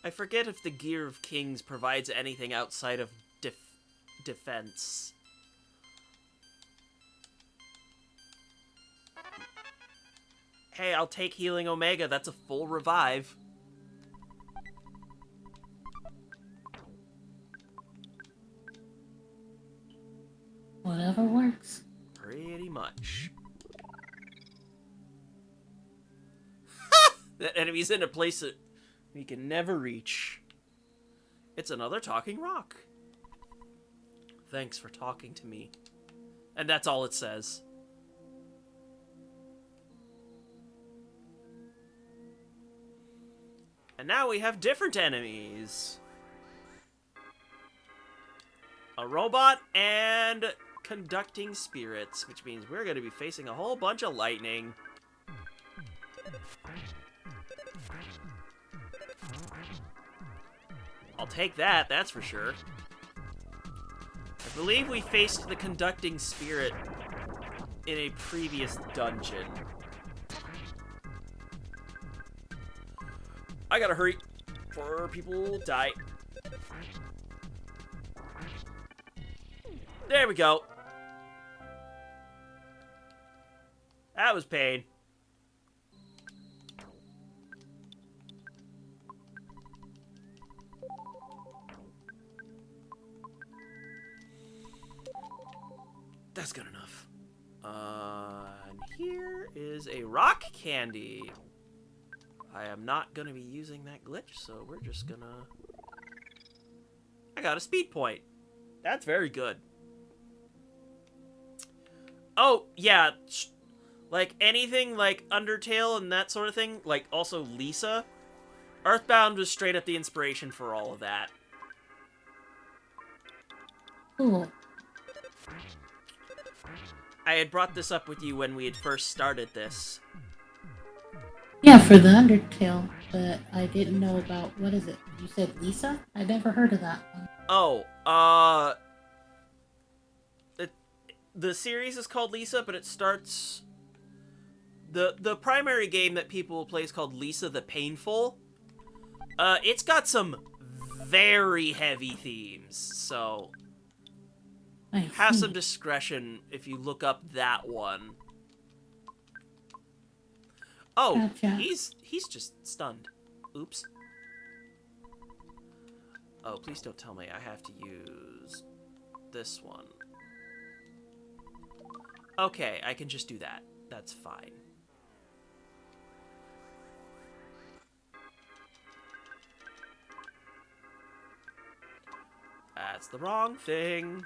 Speaker 1: I forget if the Gear of Kings provides anything outside of defense. Hey, I'll take Healing Omega. That's a full revive.
Speaker 2: whatever works.
Speaker 1: Pretty much. That enemy's in a place that we can never reach. It's another talking rock. Thanks for talking to me. And that's all it says. And now we have different enemies. A robot and conducting spirits, which means we're going to be facing a whole bunch of lightning. I'll take that, that's for sure. I believe we faced the conducting spirit in a previous dungeon. I gotta hurry before people die. There we go. That was pain. That's good enough. And here is a rock candy. I am not going to be using that glitch, so we're just gonna... I got a speed point. That's very good. Oh, yeah. Like, anything like Undertale and that sort of thing, like also Lisa, Earthbound was straight up the inspiration for all of that.
Speaker 2: Cool.
Speaker 1: I had brought this up with you when we had first started this.
Speaker 2: Yeah, for the Undertale, but I didn't know about, what is it? You said Lisa? I never heard of that one.
Speaker 1: Oh, the series is called Lisa, but it starts... The primary game that people will play is called Lisa the Painful. It's got some very heavy themes, so... have some discretion if you look up that one. Oh,
Speaker 2: Gotcha.
Speaker 1: he's just stunned. Oops. Oh, please don't tell me I have to use this one. Okay, I can just do that. That's fine. That's the wrong thing.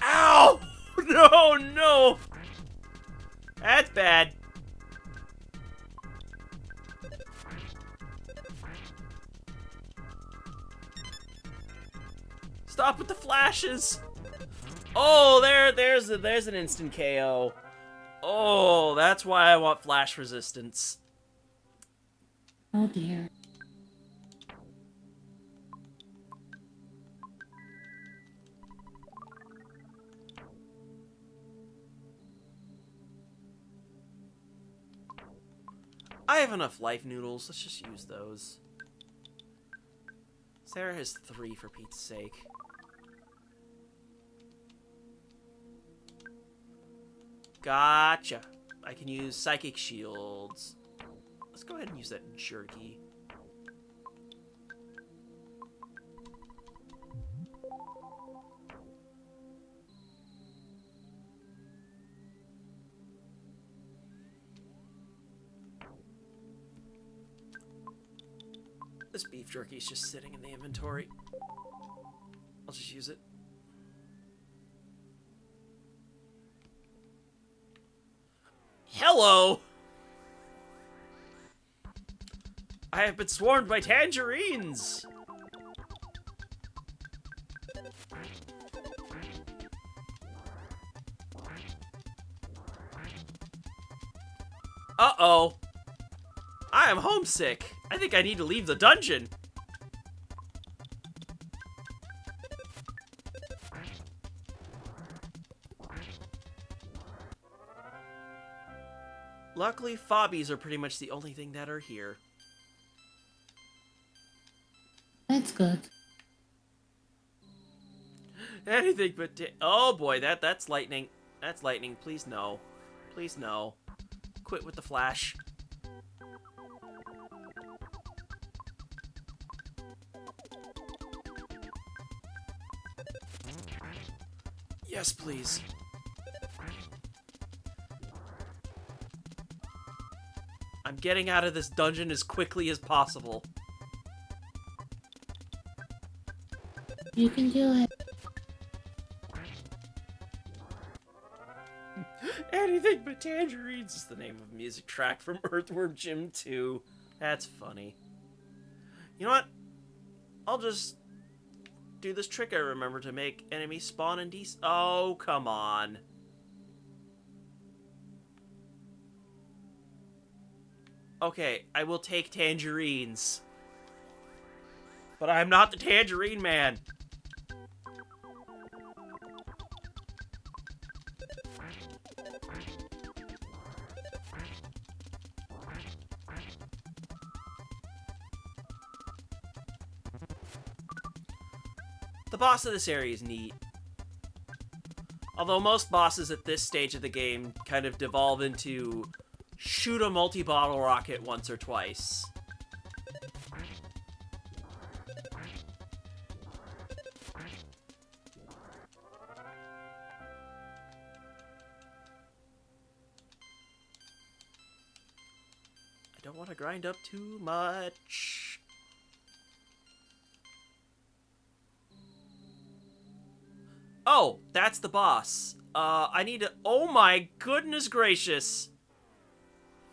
Speaker 1: Ow! No, no! That's bad. Stop with the flashes! Oh, there's an instant KO. Oh, that's why I want flash resistance.
Speaker 2: Oh dear.
Speaker 1: I have enough life noodles. Let's just use those. Sarah has 3 for Pete's sake. Gotcha. I can use psychic shields. Let's go ahead and use that jerky. This beef jerky is just sitting in the inventory. I'll just use it. Hello! I have been swarmed by tangerines! Uh-oh. I am homesick. I think I need to leave the dungeon. Luckily, fobbies are pretty much the only thing that are here.
Speaker 2: That's good.
Speaker 1: Anything but... oh boy, that's lightning. That's lightning. Please no. Please no. Quit with the flash. Yes, please. I'm getting out of this dungeon as quickly as possible.
Speaker 2: You can do it.
Speaker 1: Anything but tangerines is the name of a music track from Earthworm Jim 2. That's funny. You know what? I'll just do this trick I remember to make enemies spawn and oh, come on. Okay, I will take tangerines. But I'm not the tangerine man. The boss of this area is neat. Although most bosses at this stage of the game kind of devolve into shoot a multi-bottle rocket once or twice. I don't want to grind up too much. Oh, that's the boss. I need to... Oh my goodness gracious.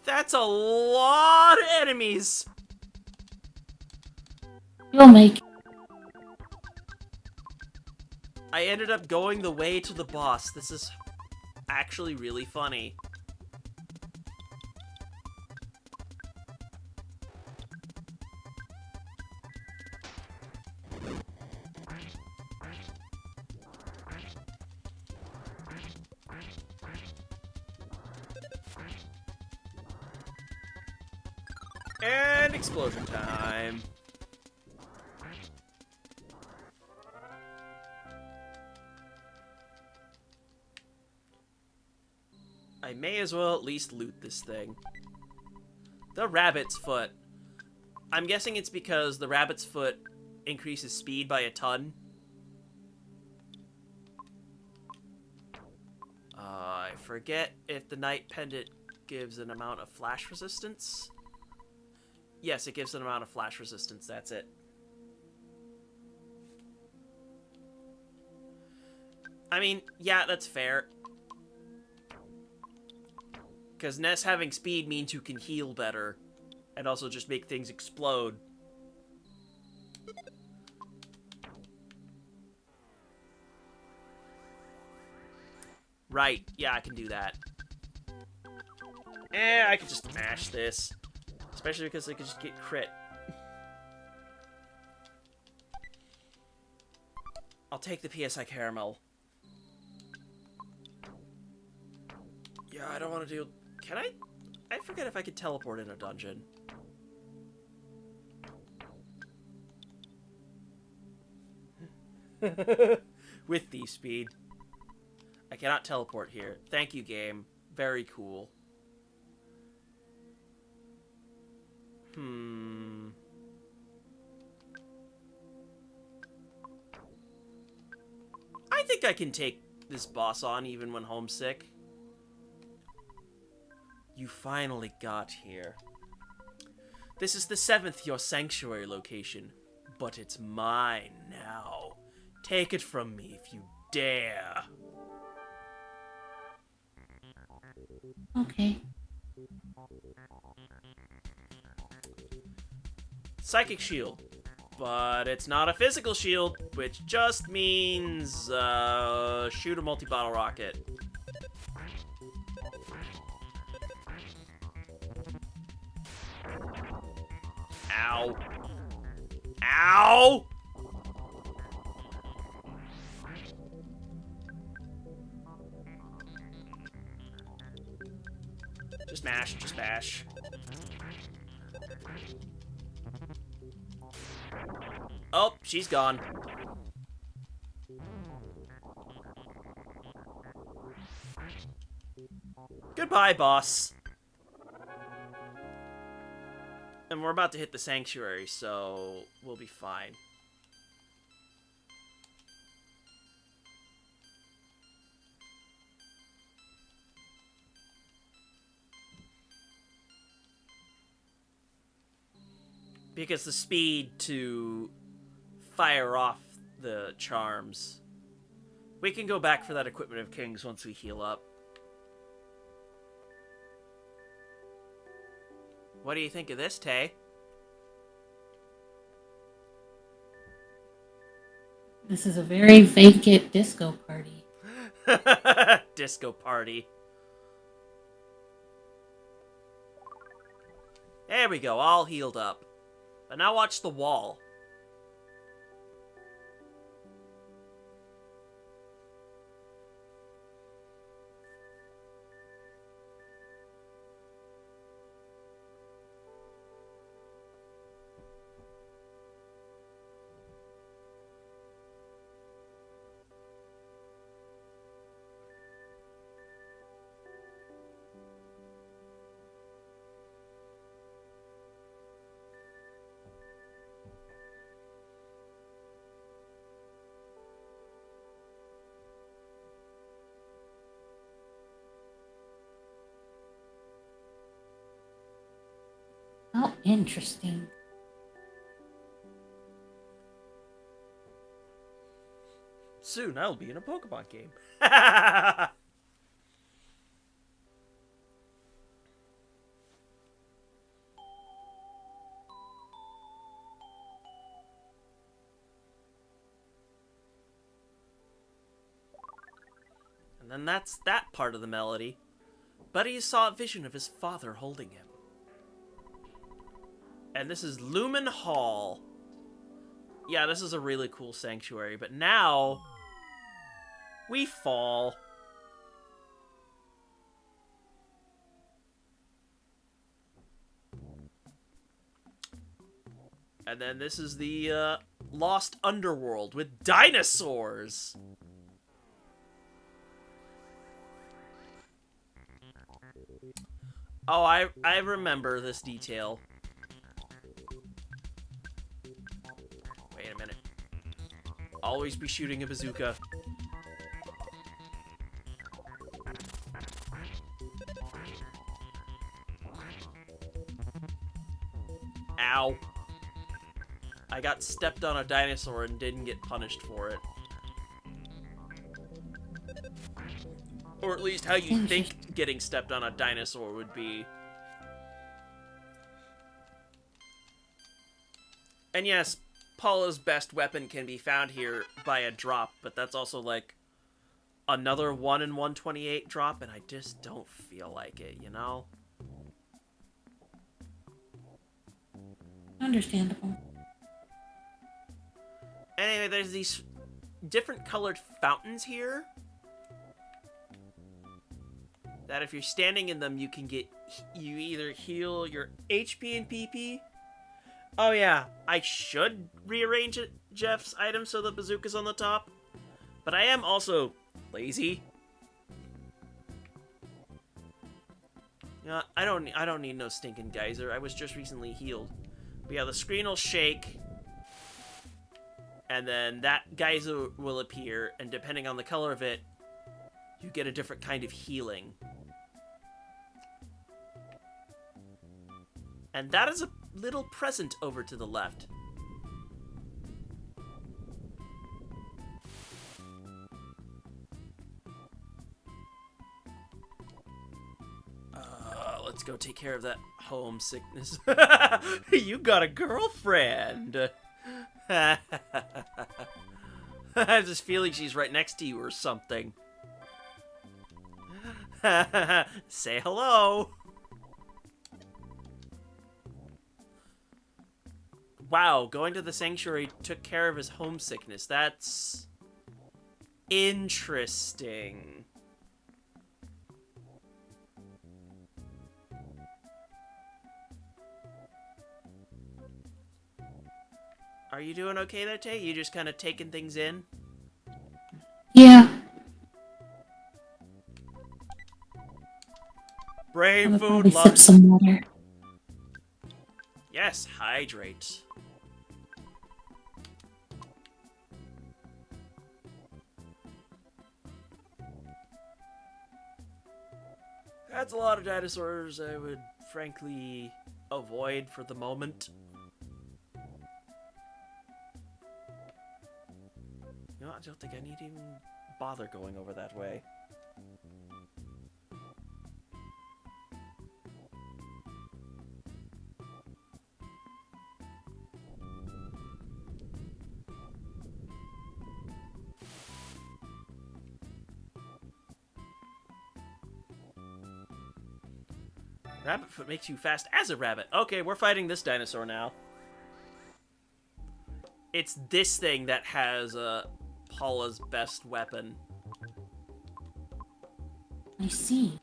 Speaker 1: That's a lot of enemies.
Speaker 2: You'll make it.
Speaker 1: I ended up going the way to the boss. This is actually really funny. And explosion time. I may as well at least loot this thing. The rabbit's foot. I'm guessing it's because the rabbit's foot increases speed by a ton. I forget if the Knight Pendant gives an amount of flash resistance. Yes, it gives an amount of flash resistance, that's it. I mean, yeah, that's fair. Because Ness having speed means you can heal better. And also just make things explode. Right, yeah, I can do that. I can just smash this. Especially because I can just get crit. I'll take the PSI caramel. Yeah, I don't want to do... Can I? I forget if I could teleport in a dungeon. With thief speed. I cannot teleport here. Thank you, game. Very cool. I think I can take this boss on even when homesick. You finally got here. This is the 7th your sanctuary location, but it's mine now. Take it from me if you dare.
Speaker 2: Okay.
Speaker 1: Psychic shield. But it's not a physical shield, which just means, shoot a multi-bottle rocket. Ow. Ow! Just mash, just bash. Oh, she's gone. Goodbye, boss. And we're about to hit the sanctuary, so we'll be fine. Because the speed to fire off the charms. We can go back for that Equipment of Kings once we heal up. What do you think of this, Tay?
Speaker 2: This is a very vacant disco party.
Speaker 1: Disco party. There we go, all healed up. But now watch the wall.
Speaker 2: Interesting.
Speaker 1: Soon I'll be in a Pokemon game. And then that's that part of the melody. Buddy saw a vision of his father holding him. And this is Lumen Hall. Yeah, this is a really cool sanctuary, but now we fall. And then this is the Lost Underworld with dinosaurs. Oh, I remember this detail. Wait a minute. Always be shooting a bazooka. Ow. I got stepped on a dinosaur and didn't get punished for it. Or at least how you think getting stepped on a dinosaur would be. And yes, Paula's best weapon can be found here by a drop, but that's also like another 1 in 128 drop, and I just don't feel like it, you know?
Speaker 2: Understandable.
Speaker 1: Anyway, there's these different colored fountains here that if you're standing in them, you can get, you either heal your HP and PP. Oh yeah, I should rearrange Jeff's item so the bazooka's on the top, but I am also lazy. You know, I don't need no stinking geyser. I was just recently healed. But yeah, the screen will shake, and then that geyser will appear, and depending on the color of it, you get a different kind of healing. And that is a little present over to the left. Let's go take care of that homesickness. You got a girlfriend. I have this feeling she's right next to you or something. Say hello. Wow, going to the sanctuary took care of his homesickness. That's interesting. Are you doing okay there, Tay? You just kind of taking things in?
Speaker 2: Yeah.
Speaker 1: Brain
Speaker 2: I'll
Speaker 1: food
Speaker 2: probably sip
Speaker 1: lunch.
Speaker 2: some water.
Speaker 1: Yes, hydrate. That's a lot of dinosaurs I would frankly avoid for the moment. You know, I don't think I need to even bother going over that way. Rabbit foot makes you fast as a rabbit. Okay, we're fighting this dinosaur now. It's this thing that has Paula's best weapon.
Speaker 2: I see.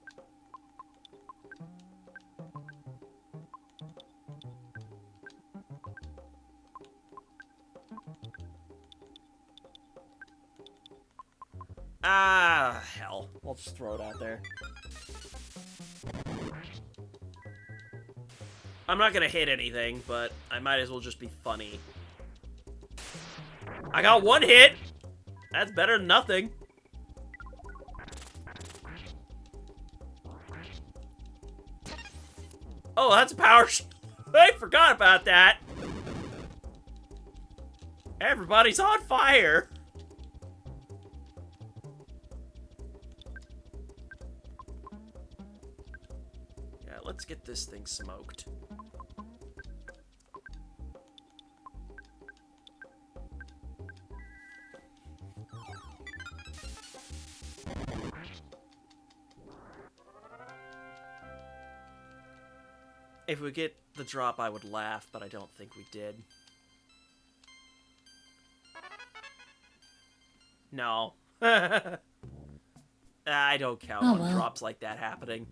Speaker 1: Ah, hell. We'll just throw it out there. I'm not gonna hit anything, but I might as well just be funny. I got one hit! That's better than nothing. Oh, that's a power I forgot about that. Everybody's on fire. Yeah, let's get this thing smoked. If we get the drop, I would laugh, but I don't think we did. No. I don't count on drops like that happening.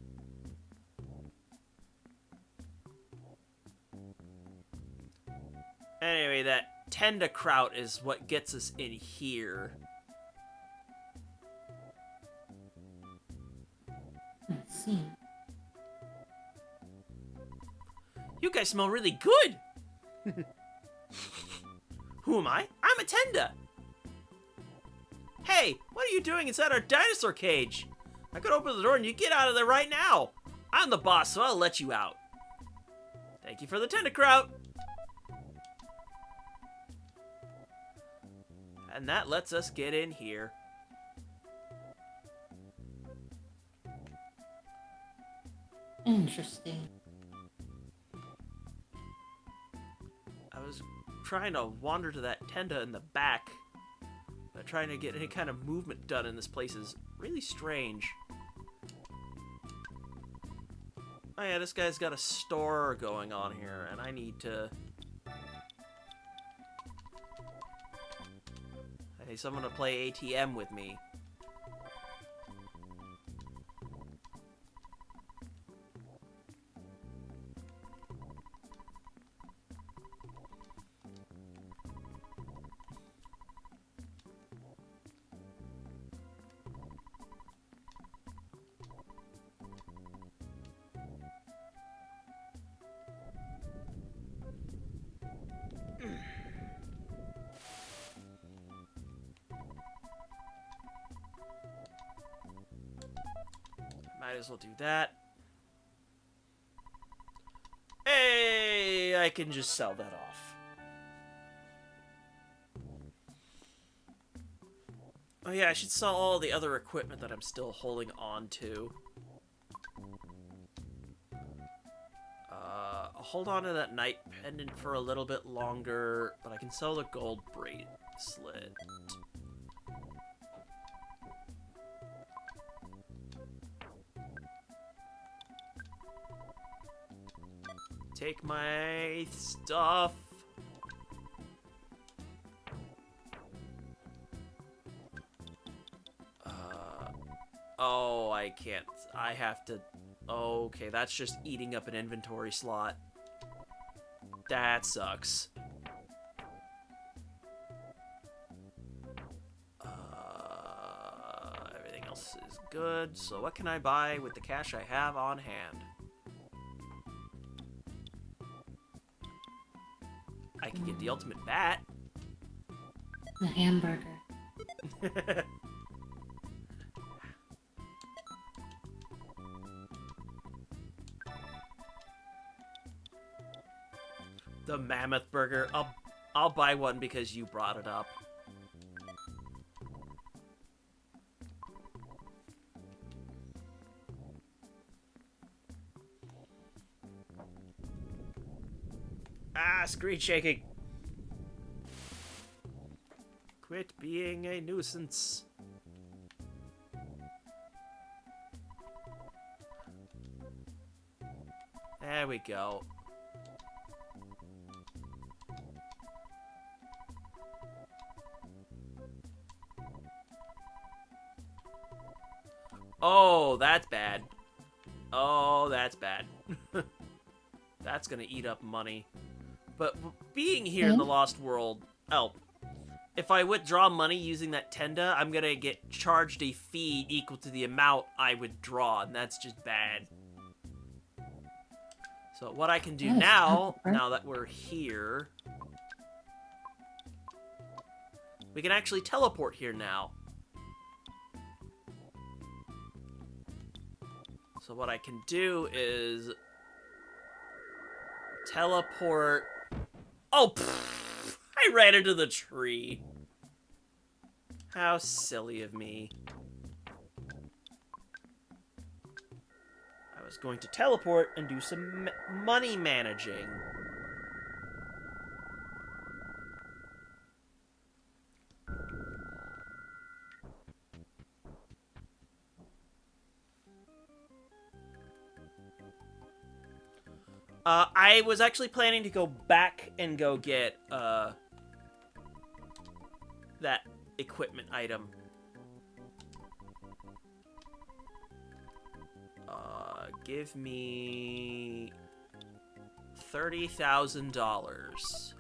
Speaker 1: Anyway, that TayPandaKudo is what gets us in here.
Speaker 2: Let's see.
Speaker 1: You guys smell really good! Who am I? I'm a Tenda! Hey, what are you doing inside our dinosaur cage? I could open the door and you get out of there right now! I'm the boss, so I'll let you out. Thank you for the TayPandaKudo! And that lets us get in here.
Speaker 2: Interesting.
Speaker 1: I was trying to wander to that tenda in the back, but trying to get any kind of movement done in this place is really strange. Oh yeah, this guy's got a store going on here, and I need to... I need someone to play ATM with me. Might as well do that. Hey, I can just sell that off. Oh yeah, I should sell all the other equipment that I'm still holding on to. I'll hold on to that knight pendant for a little bit longer, but I can sell the gold bracelet. Take my stuff. Oh, I can't. I have to... Okay, that's just eating up an inventory slot. That sucks. Everything else is good. So what can I buy with the cash I have on hand? I can get the ultimate bat.
Speaker 2: The hamburger.
Speaker 1: The mammoth burger. I'll buy one because you brought it up. Ah, screen shaking. Quit being a nuisance. There we go. Oh, that's bad. Oh, that's bad. That's gonna eat up money. But being here in the Lost World... Oh. If I withdraw money using that tenda, I'm gonna get charged a fee equal to the amount I withdraw, and that's just bad. So what I can do now, now that we're here... We can actually teleport here now. So what I can do is teleport. Oh, pfft, I ran into the tree. How silly of me. I was going to teleport and do some money managing. I was actually planning to go back and go get, that equipment item. Give me $30,000.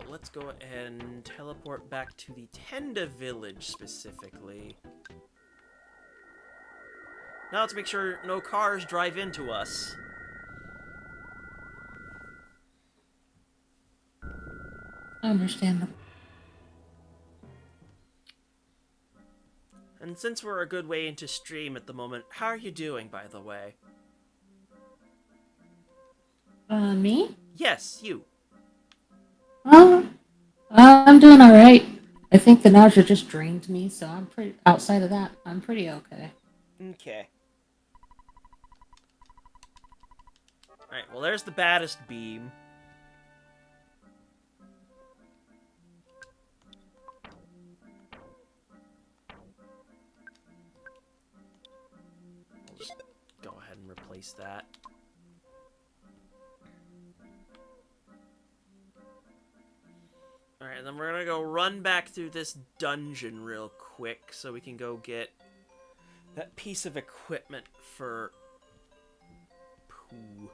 Speaker 1: Let's go ahead and teleport back to the Tenda village specifically. Now let's make sure no cars drive into us.
Speaker 2: Understandable.
Speaker 1: And since we're a good way into stream at the moment, how are you doing, by the way?
Speaker 2: Me?
Speaker 1: Yes, you.
Speaker 2: Oh, I'm doing all right. I think the nausea just drained me, so I'm pretty. Outside of that, I'm pretty okay.
Speaker 1: Okay. Alright, well there's the baddest beam. I'll just go ahead and replace that. Alright, then we're gonna go run back through this dungeon real quick so we can go get that piece of equipment for Pooh.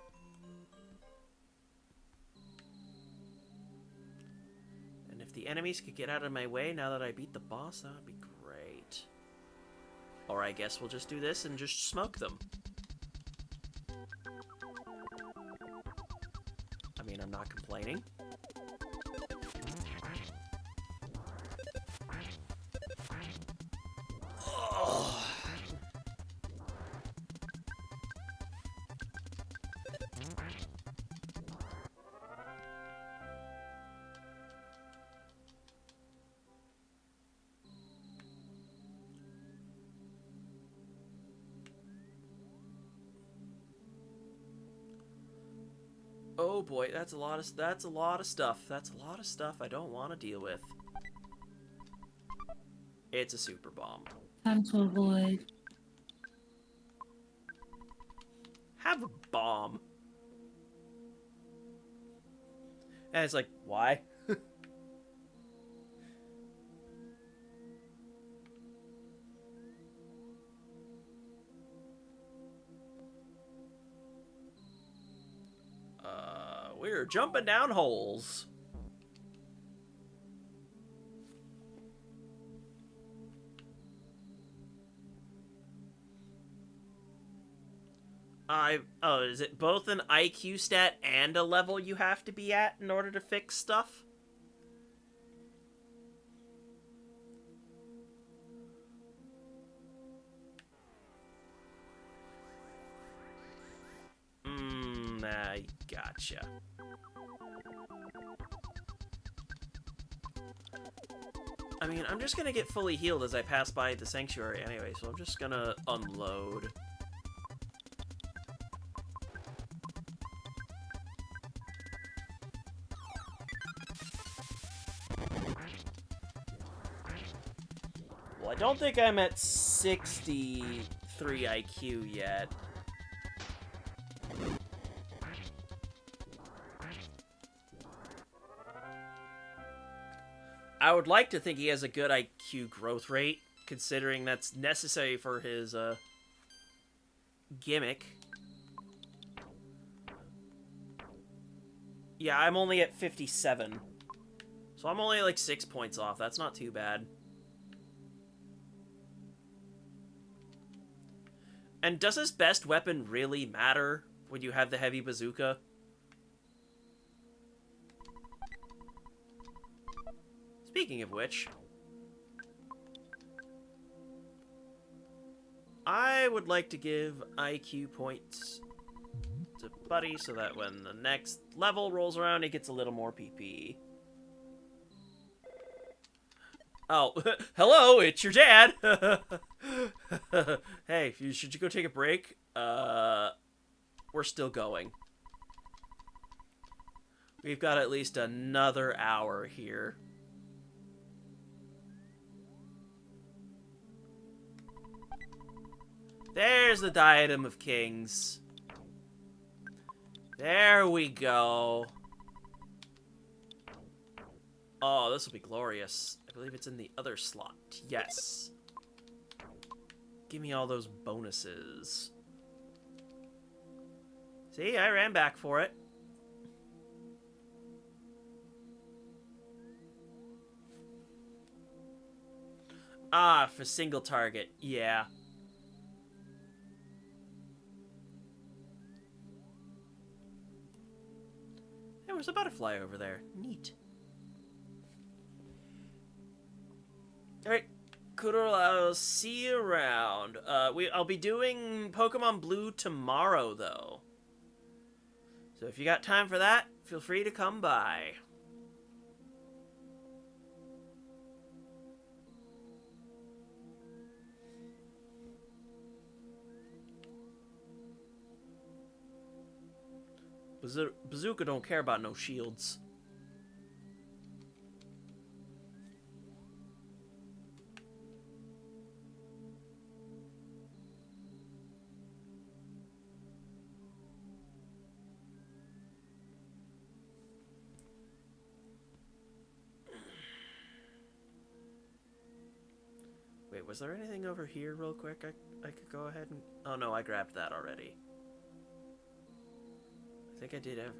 Speaker 1: And if the enemies could get out of my way now that I beat the boss, that would be great. Or I guess we'll just do this and just smoke them. I mean, I'm not complaining. Oh boy, that's a lot of stuff. That's a lot of stuff I don't want to deal with. It's a super bomb.
Speaker 2: Time to avoid.
Speaker 1: Have a bomb. And it's like, why? We're jumping down holes. Oh, is it both an IQ stat and a level you have to be at in order to fix stuff? I gotcha. I mean, I'm just gonna get fully healed as I pass by the sanctuary anyway, so I'm just gonna unload. Well, I don't think I'm at 63 IQ yet. I would like to think he has a good IQ growth rate, considering that's necessary for his, gimmick. Yeah, I'm only at 57. So I'm only like 6 points off. That's not too bad. And does his best weapon really matter when you have the heavy bazooka? Speaking of which... I would like to give IQ points to Buddy so that when the next level rolls around, he gets a little more PP. Oh, hello, it's your dad. Hey, should you go take a break? We're still going. We've got at least another hour here. There's the Diadem of Kings. There we go. Oh, this will be glorious. I believe it's in the other slot. Yes. Give me all those bonuses. See, I ran back for it. Ah, for single target. Yeah. There was a butterfly over there. Neat. Alright, Kudo, I'll see you around. I'll be doing Pokemon Blue tomorrow, though. So if you got time for that, feel free to come by. Bazooka don't care about no shields. Wait, was there anything over here real quick I could go ahead and... Oh no, I grabbed that already. I think I did have...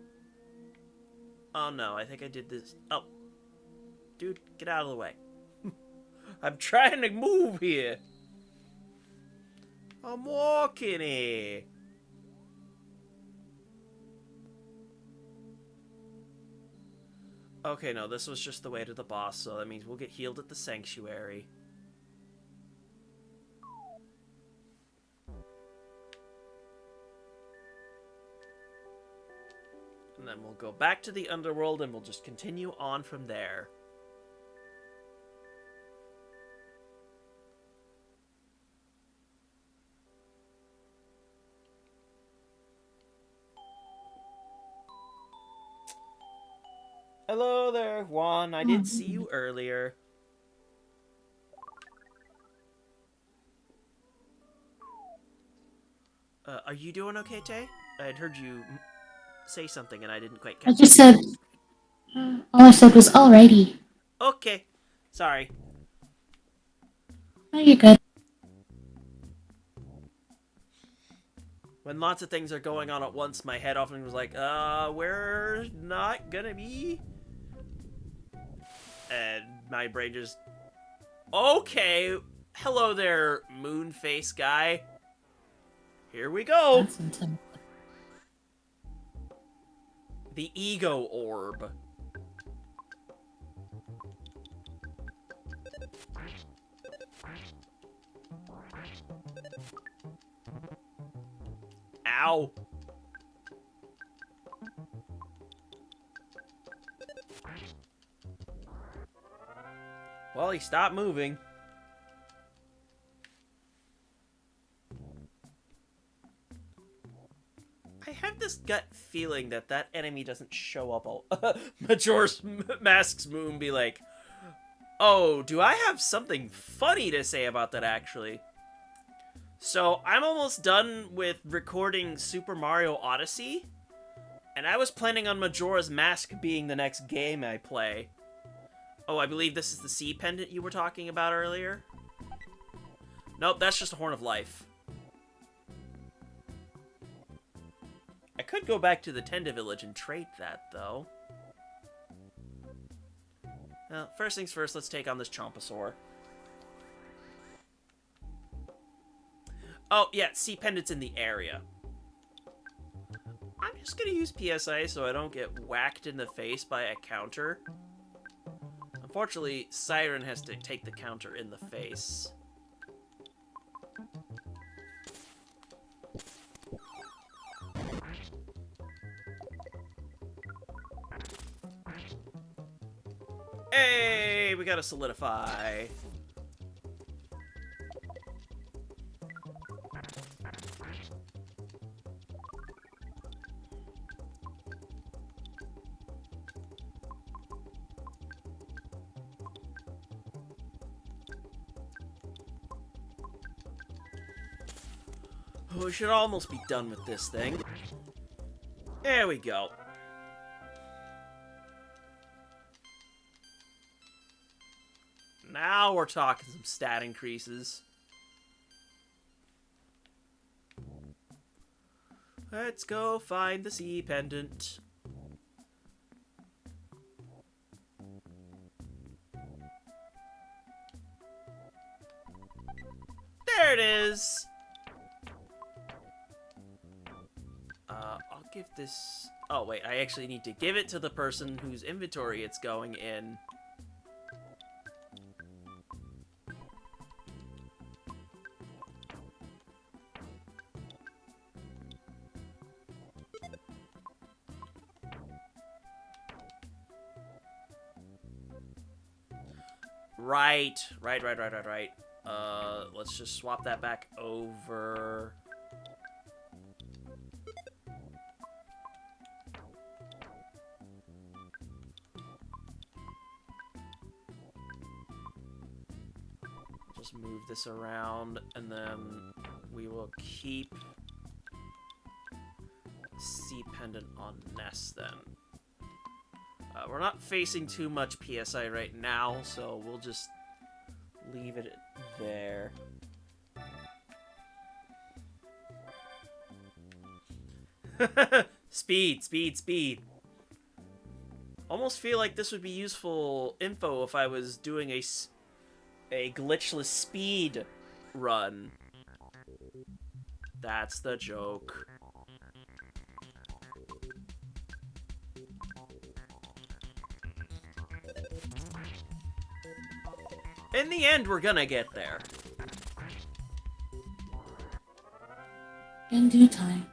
Speaker 1: Oh no, I think I did this... Oh. Dude, get out of the way. I'm trying to move here. I'm walking here. Okay, no, this was just the way to the boss, so that means we'll get healed at the sanctuary. And then we'll go back to the underworld and we'll just continue on from there. Hello there, Juan. I did see you earlier. Are you doing okay, Tay? I had heard you say something and I didn't quite catch it.
Speaker 2: I just said, all I said was alrighty.
Speaker 1: Okay. Sorry.
Speaker 2: Oh, you're good.
Speaker 1: When lots of things are going on at once, my head often was like, we're not gonna be... And my brain just... Okay. Hello there, moon face guy. Here we go.
Speaker 2: That's intense.
Speaker 1: The ego orb. Ow. Well, he stopped moving. I have this gut feeling that that enemy doesn't show up all... Majora's Mask's Moon be like, oh, do I have something funny to say about that, actually? So, I'm almost done with recording Super Mario Odyssey, and I was planning on Majora's Mask being the next game I play. Oh, I believe this is the sea pendant you were talking about earlier? Nope, that's just a Horn of Life. I could go back to the Tenda Village and trade that, though. Well, first things first, let's take on this Chompasaur. Oh, yeah, sea pendant's in the area. I'm just gonna use PSI so I don't get whacked in the face by a counter. Unfortunately, Siren has to take the counter in the face. Hey, we gotta solidify. We should almost be done with this thing. There we go. Now we're talking some stat increases. Let's go find the sea pendant. There it is! I'll give this... Oh, wait, I actually need to give it to the person whose inventory it's going in. Right. Let's just swap that back over. Just move this around, and then we will keep Sea Pendant on Nest then. We're not facing too much PSI right now, so we'll just leave it there. Speed. Almost feel like this would be useful info if I was doing a glitchless speed run. That's the joke. In the end, we're gonna get there.
Speaker 2: In due time.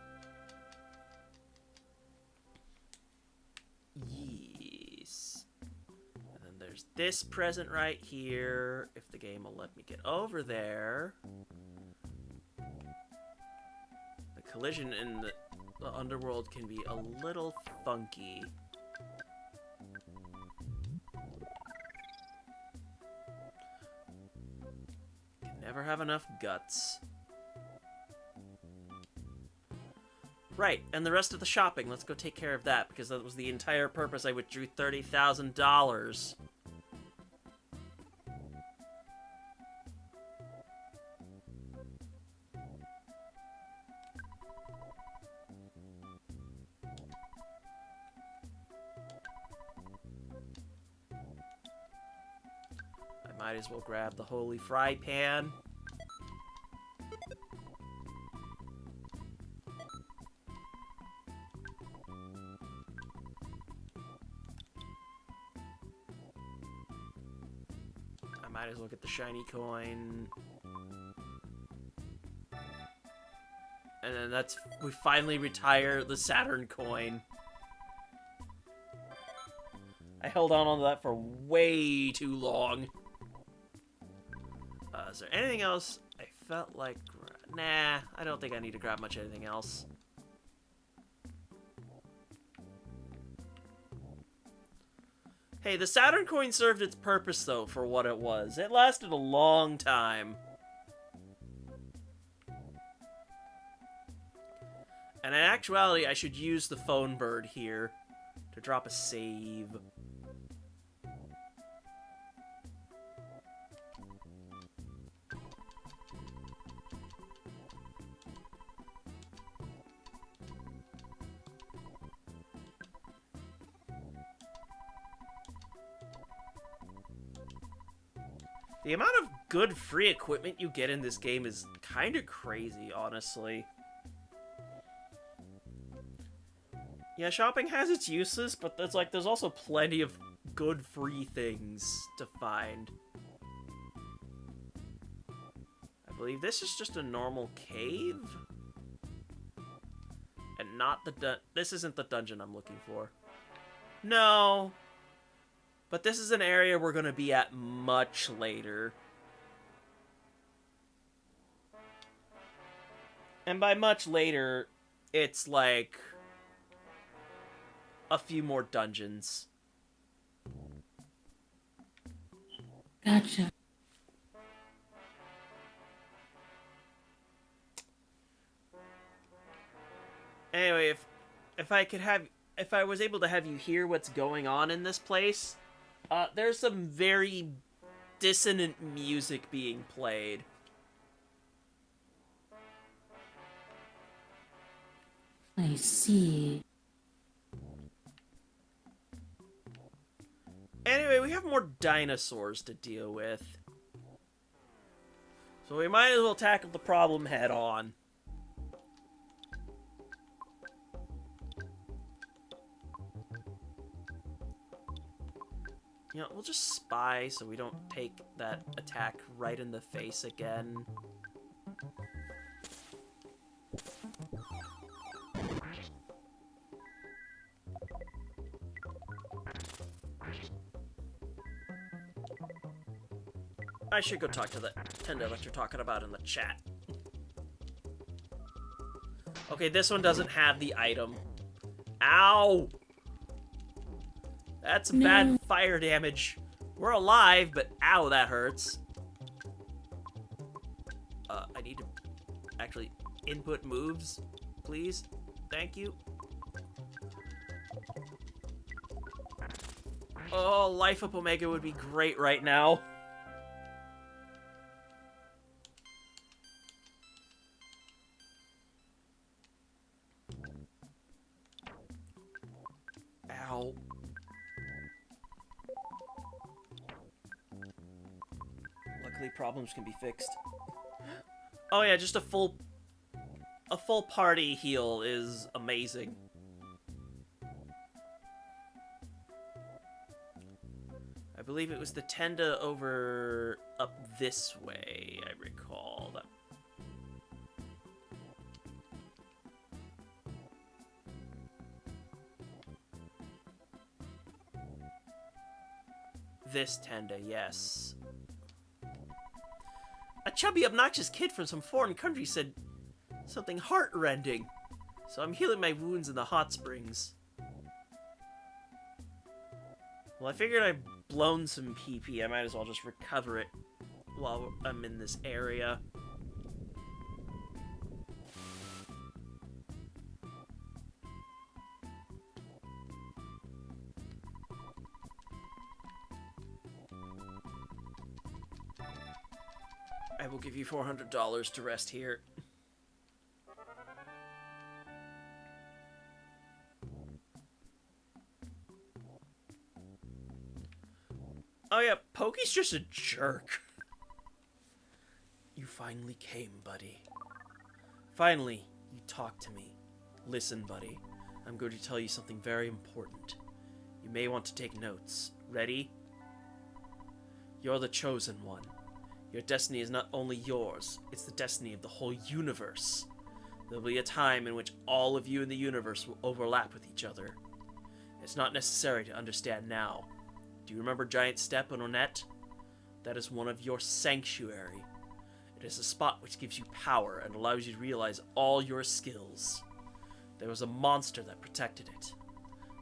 Speaker 1: Yes. And then there's this present right here. If the game will let me get over there. The collision in the underworld can be a little funky. Never have enough guts. Right, and the rest of the shopping, let's go take care of that, because that was the entire purpose I withdrew $30,000. I might as well grab the holy fry pan. I might as well get the shiny coin. And then we finally retire the Saturn coin. I held on to that for way too long. Is there anything else I felt like... Nah, I don't think I need to grab much anything else. Hey, the Saturn coin served its purpose, though, for what it was. It lasted a long time. And in actuality, I should use the phone bird here to drop a save. The amount of good free equipment you get in this game is kind of crazy, honestly. Yeah, shopping has its uses, but there's also plenty of good free things to find. I believe this is just a normal cave? And not the this isn't the dungeon I'm looking for. No. But this is an area we're going to be at much later. And by much later, it's like a few more dungeons.
Speaker 2: Gotcha.
Speaker 1: Anyway, if I was able to have you hear what's going on in this place, there's some very dissonant music being played.
Speaker 2: I see.
Speaker 1: Anyway, we have more dinosaurs to deal with. So we might as well tackle the problem head on. You know, we'll just spy so we don't take that attack right in the face again. I should go talk to the tender that you're talking about in the chat. Okay, this one doesn't have the item. Ow! That's some bad fire damage. We're alive, but ow, that hurts. I need to actually input moves, please. Thank you. Oh, Life Up Omega would be great right now. Ow. Luckily, problems can be fixed. Oh yeah, just a full party heal is amazing. I believe it was the Tenda over up this way, I recall. This Tenda, yes. A chubby, obnoxious kid from some foreign country said something heart-rending. So I'm healing my wounds in the hot springs. Well, I figured I've blown some PP. I might as well just recover it while I'm in this area. I will give you $400 to rest here. Oh yeah, Pokey's just a jerk. You finally came, buddy. Finally, you talked to me. Listen, buddy. I'm going to tell you something very important. You may want to take notes. Ready? You're the chosen one. Your destiny is not only yours, it's the destiny of the whole universe. There'll be a time in which all of you in the universe will overlap with each other. It's not necessary to understand now. Do you remember Giant Step and Onett? That is one of your sanctuary. It is a spot which gives you power and allows you to realize all your skills. There was a monster that protected it.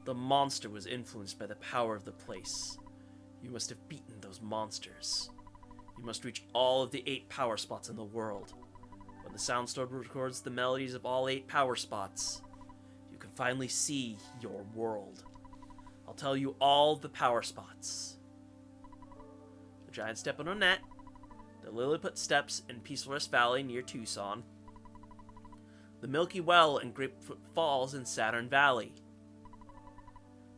Speaker 1: The monster was influenced by the power of the place. You must have beaten those monsters. You must reach all of the 8 power spots in the world. When the Soundstone records the melodies of all 8 power spots, you can finally see your world. I'll tell you all the power spots. The Giant Step on Onett, the Lilliput Steps in Peaceful Rest Valley near Tucson, the Milky Well and Grapefruit Falls in Saturn Valley,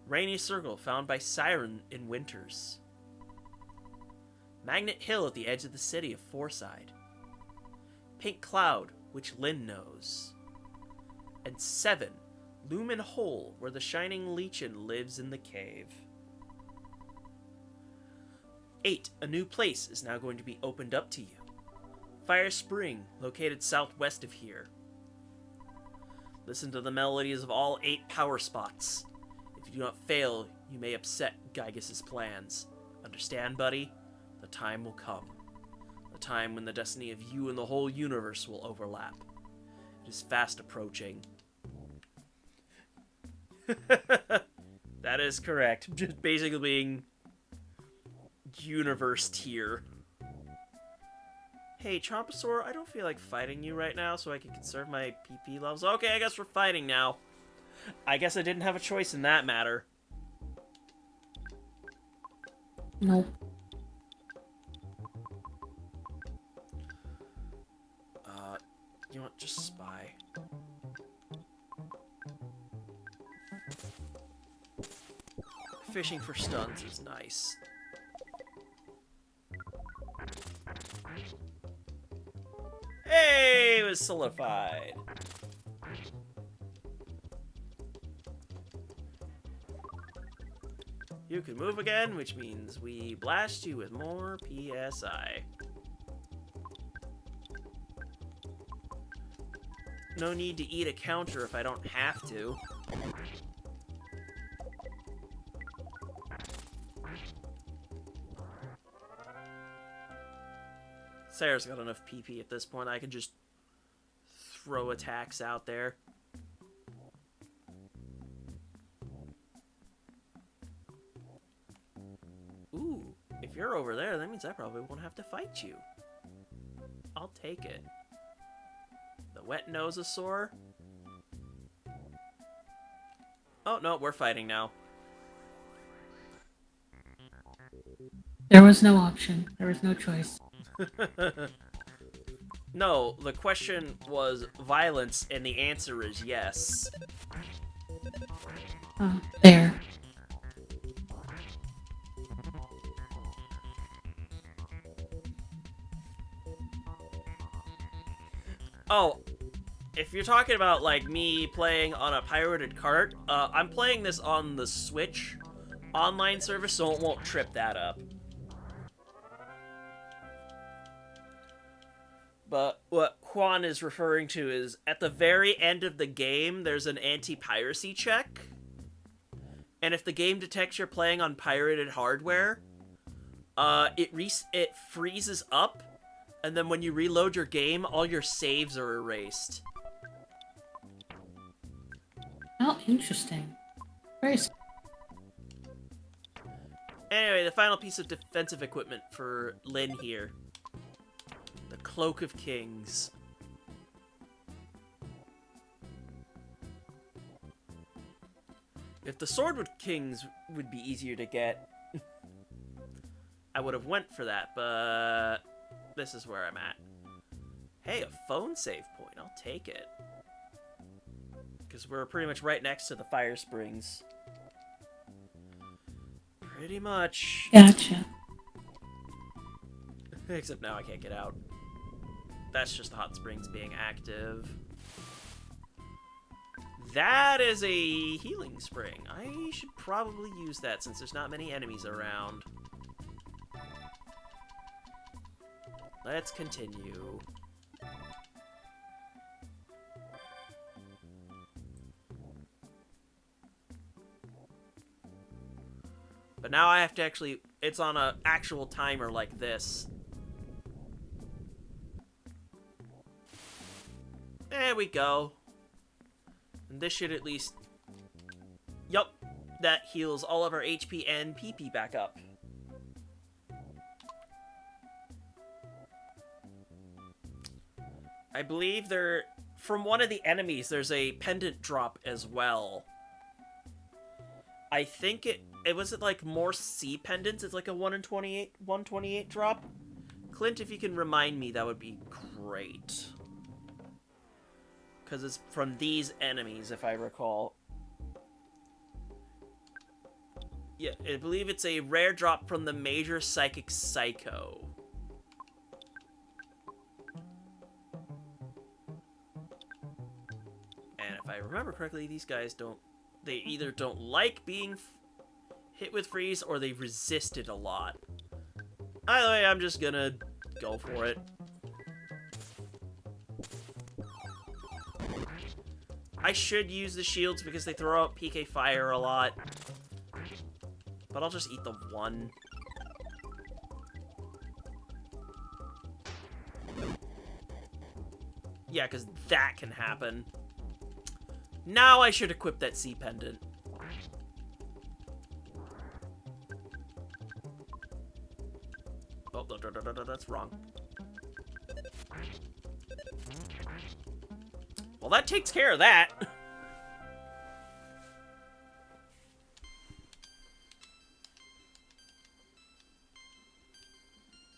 Speaker 1: Rainy Circle found by Siren in Winters, Magnet Hill at the edge of the city of Fourside, Pink Cloud, which Lynn knows, and 7, Lumen Hole, where the Shining Lichen lives in the cave. 8, a new place is now going to be opened up to you. Fire Spring, located southwest of here. Listen to the melodies of all 8 power spots. If you do not fail, You may upset Gygas's plans. Understand, buddy? The time will come. A time when the destiny of you and the whole universe will overlap. It is fast approaching. That is correct. Just basically being universe tier. Hey, Chomposaur, I don't feel like fighting you right now, so I can conserve my PP levels. Okay, I guess we're fighting now. I guess I didn't have a choice in that matter.
Speaker 2: Nope.
Speaker 1: You want just spy? Fishing for stuns is nice. Hey, it was solidified. You can move again, which means we blast you with more PSI. No need to eat a counter if I don't have to. Sarah's got enough PP at this point. I can just throw attacks out there. Ooh, if you're over there, that means I probably won't have to fight you. I'll take it. The wet nososaur. Oh, no, we're fighting now.
Speaker 2: There was no option. There was no choice.
Speaker 1: No, the question was violence, and the answer is yes.
Speaker 2: There.
Speaker 1: Oh, if you're talking about, like, me playing on a pirated cart, I'm playing this on the Switch online service, so it won't trip that up. But what Quan is referring to is, at the very end of the game, there's an anti-piracy check. And if the game detects you're playing on pirated hardware, it freezes up, and then when you reload your game, all your saves are erased.
Speaker 2: Oh, interesting. Very.
Speaker 1: Anyway, the final piece of defensive equipment for Lynn here. The Cloak of Kings. If the Sword of Kings would be easier to get, I would have went for that, but this is where I'm at. Hey, a phone save point. I'll take it. Because we're pretty much right next to the fire springs. Pretty much.
Speaker 2: Gotcha.
Speaker 1: Except now I can't get out. That's just the hot springs being active. That is a healing spring. I should probably use that since there's not many enemies around. Let's continue. But now I have to actually... It's on an actual timer like this. There we go. And this should at least... Yup. That heals all of our HP and PP back up. I believe there... From one of the enemies, there's a pendant drop as well. I think it was it like more sea pendants? It's like a 128 drop? Clint, if you can remind me, that would be great. Because it's from these enemies, if I recall. Yeah, I believe it's a rare drop from the Major Psychic Psycho. And if I remember correctly, these guys don't... They either don't like being hit with freeze, or they resist it a lot. Either way, I'm just gonna go for it. I should use the shields because they throw out PK Fire a lot. But I'll just eat the one. Yeah, because that can happen. Now I should equip that sea pendant. Oh, that's wrong. Well, that takes care of that.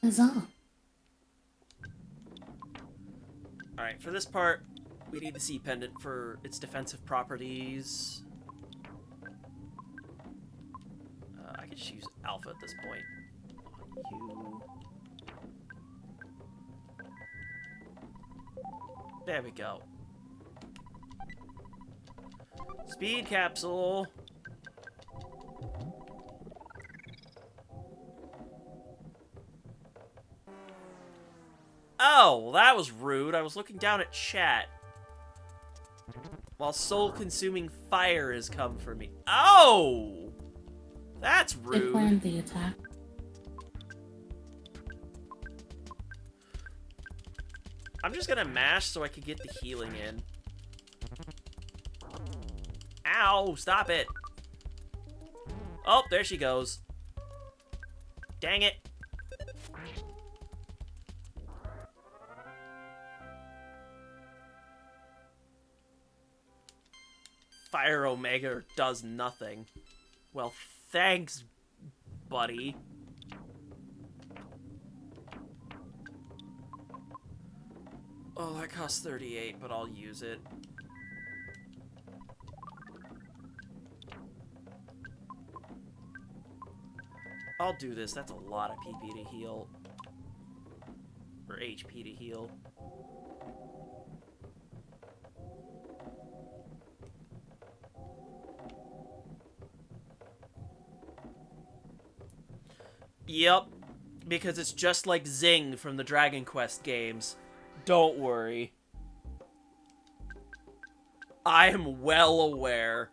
Speaker 2: Huzzah.
Speaker 1: Alright, for this part, we need the sea pendant for its defensive properties. I could just use alpha at this point. You. There we go. Speed capsule. Oh, well, that was rude. I was looking down at chat. While soul-consuming fire has come for me. Oh! That's
Speaker 2: They
Speaker 1: rude.
Speaker 2: planned the attack.
Speaker 1: I'm just gonna mash so I can get the healing in. Ow! Stop it! Oh, there she goes. Dang it. Fire Omega does nothing. Well, thanks, buddy. Oh, that costs 38, but I'll use it. I'll do this. That's a lot of PP to heal. Or HP to heal. Yep, because it's just like Zing from the Dragon Quest games. Don't worry. I am well aware.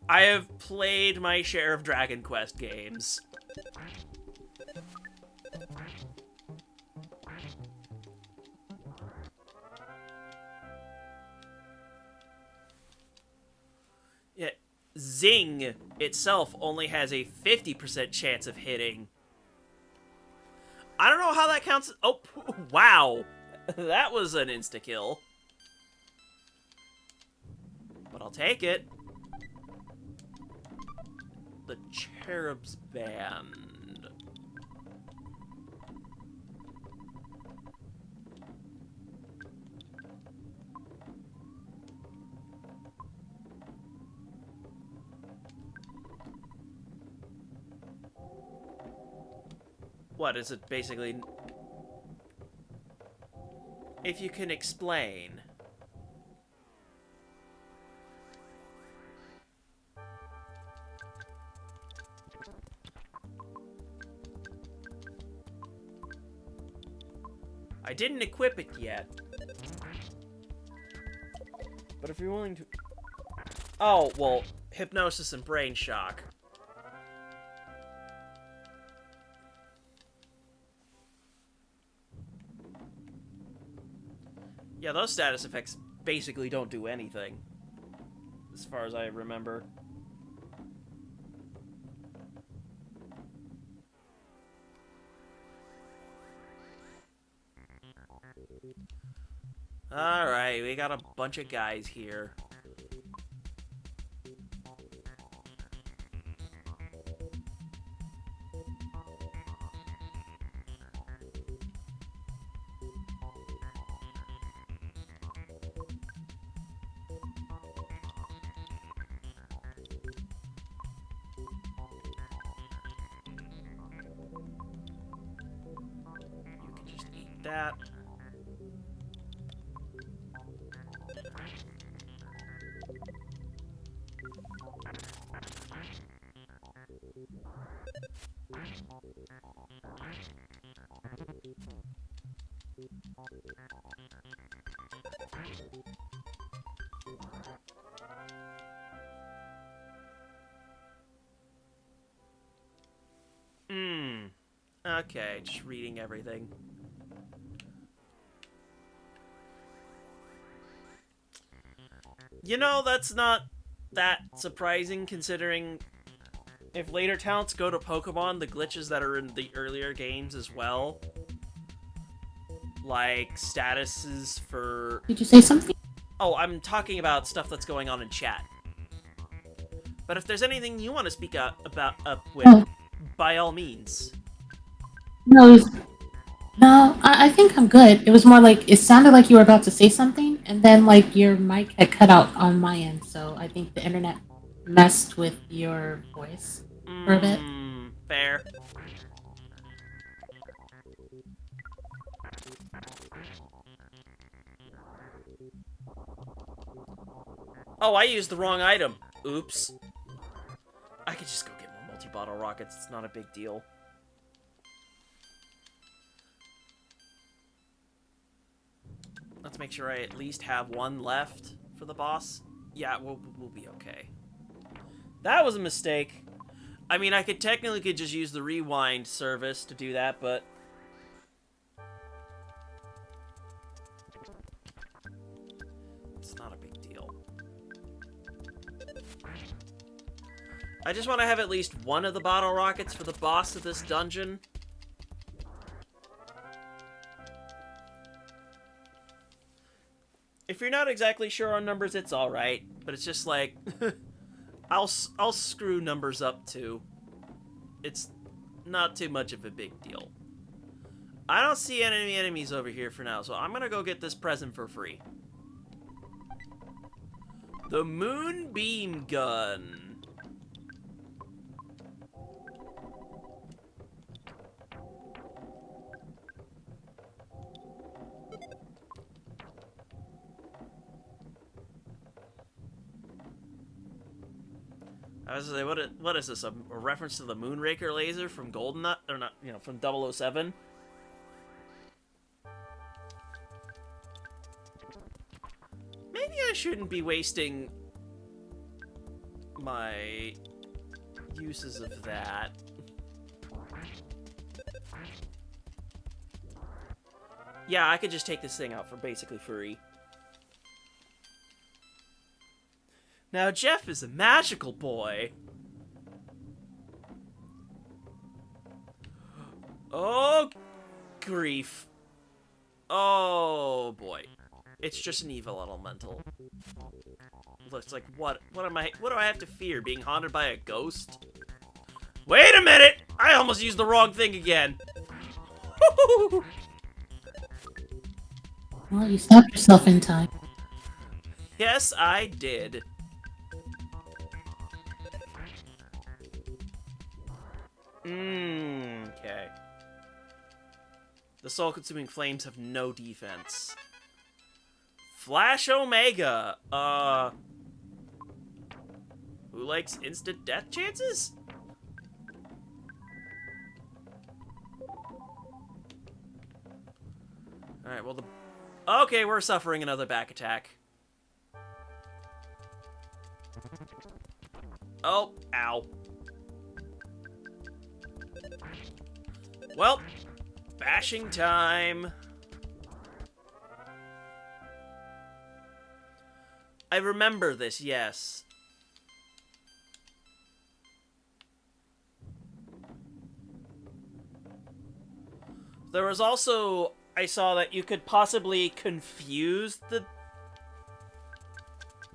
Speaker 1: I have played my share of Dragon Quest games. Yeah, Zing itself only has a 50% chance of hitting. I don't know how that counts. Oh, wow. That was an insta-kill. But I'll take it. The Cherub's Band. What is it basically? If you can explain. I didn't equip it yet. But if you're willing to... Oh, well, Hypnosis and Brain Shock. Yeah, those status effects basically don't do anything. As far as I remember. Alright, we got a bunch of guys here. You can just eat that. Hmm. Okay, just reading everything. You know, that's not that surprising considering if later talents go to Pokemon, the glitches that are in the earlier games as well. Like statuses for...
Speaker 2: Did you say something?
Speaker 1: Oh, I'm talking about stuff that's going on in chat. But if there's anything you want to speak up with,
Speaker 2: Oh,
Speaker 1: by all means.
Speaker 2: no, no, I think I'm good. It was more like it sounded like you were about to say something, and then like your mic had cut out on my end, so I think the internet messed with your voice for a bit.
Speaker 1: Fair. Oh, I used the wrong item. Oops. I could just go get more multi-bottle rockets. It's not a big deal. Let's make sure I at least have one left for the boss. Yeah, we'll be okay. That was a mistake. I mean, I could technically just use the rewind service to do that, but... it's not a big deal. I just want to have at least one of the bottle rockets for the boss of this dungeon. If you're not exactly sure on numbers, it's alright. But it's just like... I'll screw numbers up too. It's not too much of a big deal. I don't see any enemies over here for now, so I'm gonna go get this present for free. The Moonbeam Gun. I was like, what is this? A reference to the Moonraker laser from GoldenEye? Or not, you know, from 007? Maybe I shouldn't be wasting my uses of that. Yeah, I could just take this thing out for basically free. Now, Jeff is a magical boy. Oh, grief. Oh, boy. It's just an evil elemental. Looks like, what do I have to fear? Being haunted by a ghost? Wait a minute! I almost used the wrong thing again.
Speaker 2: Well, you stopped yourself in time.
Speaker 1: Yes, I did. Okay. The soul-consuming flames have no defense. Flash Omega! Who likes instant death chances? Alright, well okay, we're suffering another back attack. Oh, ow. Well, bashing time. I remember this, yes. There was also, I saw that you could possibly confuse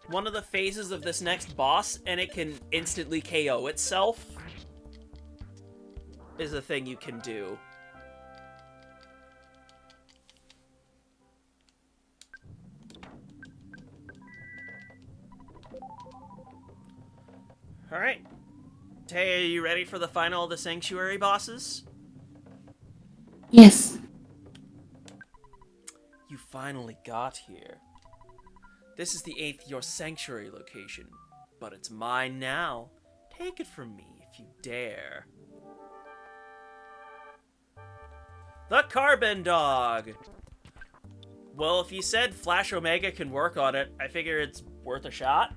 Speaker 1: one of the phases of this next boss, and it can instantly KO itself. Is a thing you can do. Alright. Tay, are you ready for the final of the Sanctuary bosses?
Speaker 2: Yes.
Speaker 1: You finally got here. This is the 8th Your Sanctuary location, but it's mine now. Take it from me if you dare. The Carbon Dog! Well, if you said Flash Omega can work on it, I figure it's worth a shot.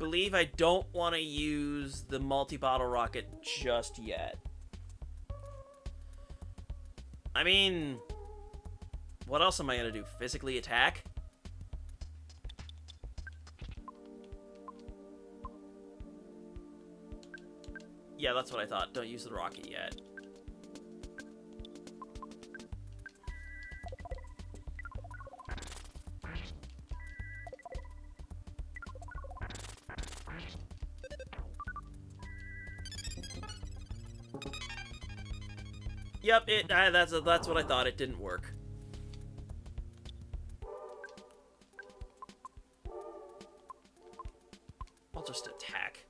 Speaker 1: believe I don't want to use the multi-bottle rocket just yet. I mean, what else am I going to do? Physically attack? Yeah, that's what I thought. Don't use the rocket yet. Yep, that's what I thought. It didn't work. I'll just attack.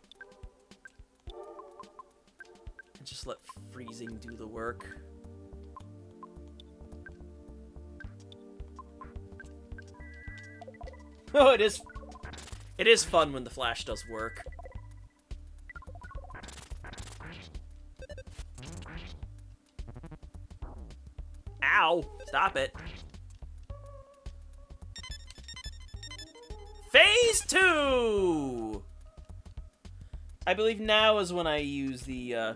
Speaker 1: And just let freezing do the work. Oh, it is fun when the flash does work. Ow! Stop it. Phase 2! I believe now is when I use the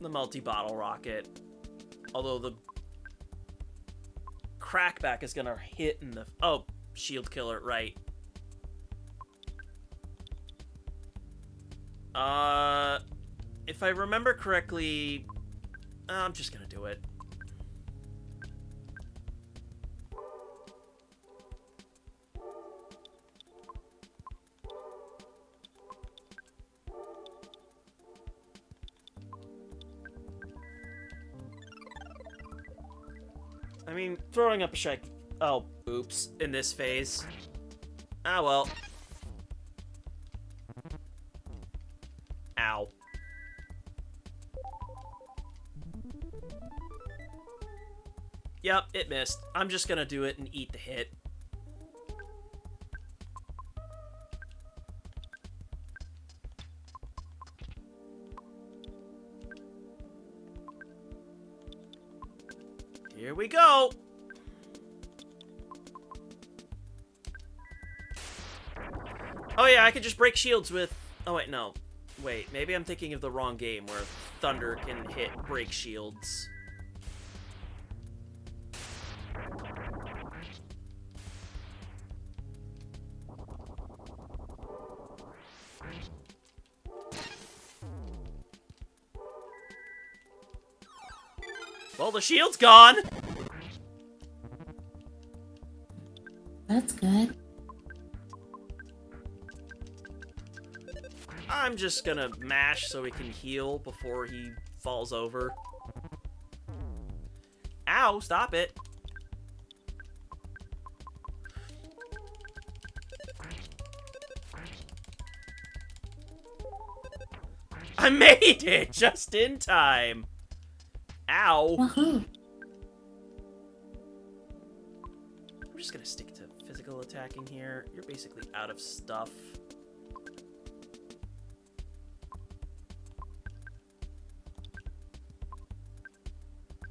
Speaker 1: multi-bottle rocket. Although the crackback is gonna hit in the... Oh, shield killer, right. If I remember correctly, I'm just gonna do it. I mean, throwing up a shake. Oh, oops. In this phase. Ah, well. Ow. Yep, it missed. I'm just gonna do it and eat the hit. Here we go! Oh yeah, I could just break shields with... Oh wait, no. Wait, maybe I'm thinking of the wrong game where thunder can break shields. Well, the shield's gone!
Speaker 2: That's good.
Speaker 1: I'm just gonna mash so he can heal before he falls over. Ow, stop it. I made it just in time. Ow.
Speaker 2: Woohoo.
Speaker 1: I'm just gonna stick to physical attacking here. You're basically out of stuff.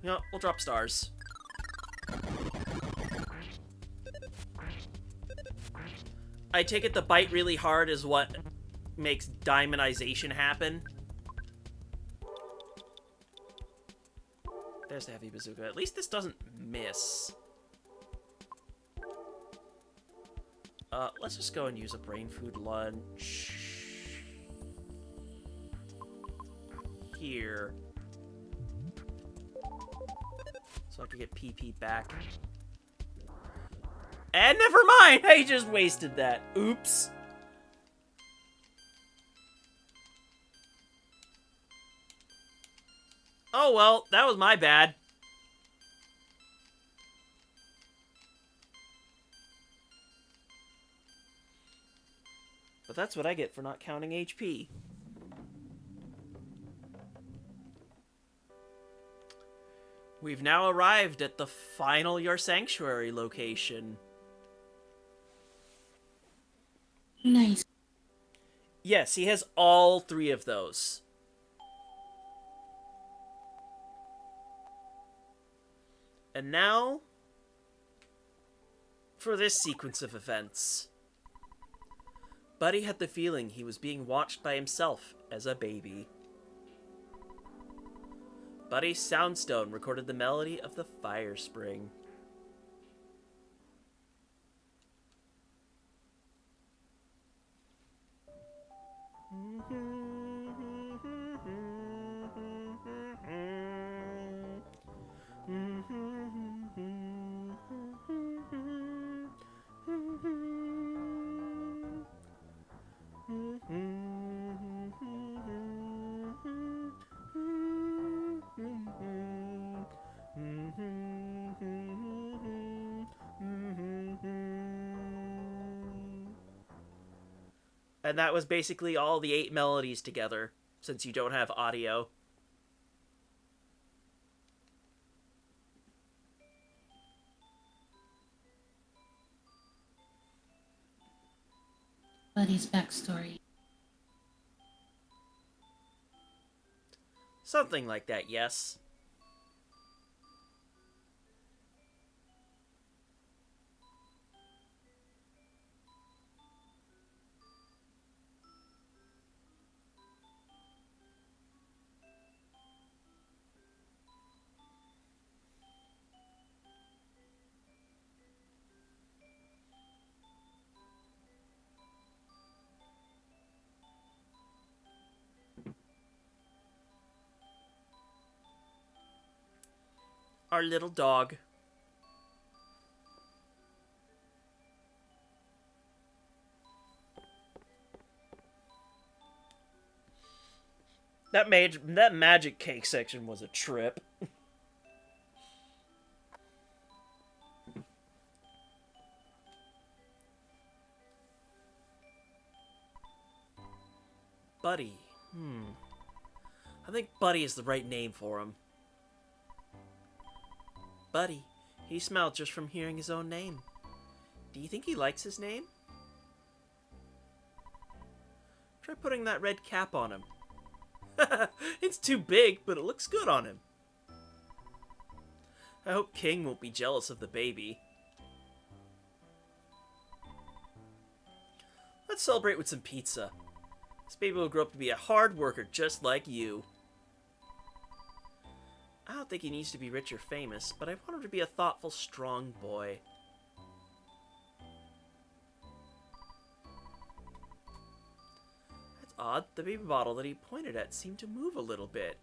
Speaker 1: You know, we'll drop stars. I take it the bite really hard is what makes diamondization happen. There's the heavy bazooka. At least this doesn't miss. Let's just go and use a brain food lunch. Here. So I can get PP back. And never mind! I just wasted that. Oops. Oh well, that was my bad. But that's what I get for not counting HP. We've now arrived at the final Your Sanctuary location.
Speaker 2: Nice.
Speaker 1: Yes, he has all three of those. And now, for this sequence of events. Buddy had the feeling he was being watched by himself as a baby. Buddy's soundstone recorded the melody of the fire spring. And that was basically all the 8 melodies together, since you don't have audio.
Speaker 2: Buddy's backstory.
Speaker 1: Something like that, yes. Our little dog. That magic cake section was a trip. Buddy. I think Buddy is the right name for him. Buddy. He smiled just from hearing his own name. Do you think he likes his name? Try putting that red cap on him. It's too big, but it looks good on him. I hope King won't be jealous of the baby. Let's celebrate with some pizza. This baby will grow up to be a hard worker just like you. I don't think he needs to be rich or famous, but I want him to be a thoughtful, strong boy. That's odd. The baby bottle that he pointed at seemed to move a little bit.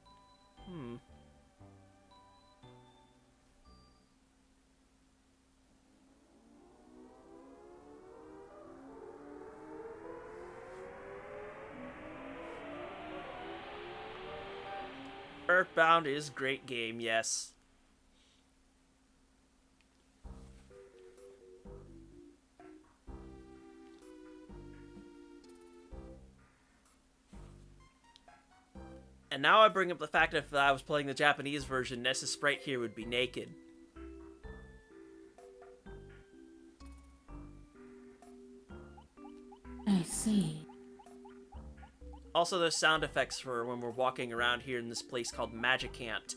Speaker 1: Earthbound is a great game, yes. And now I bring up the fact that if I was playing the Japanese version, Ness's sprite here would be naked.
Speaker 2: I see.
Speaker 1: Also, those sound effects for when we're walking around here in this place called Magicant.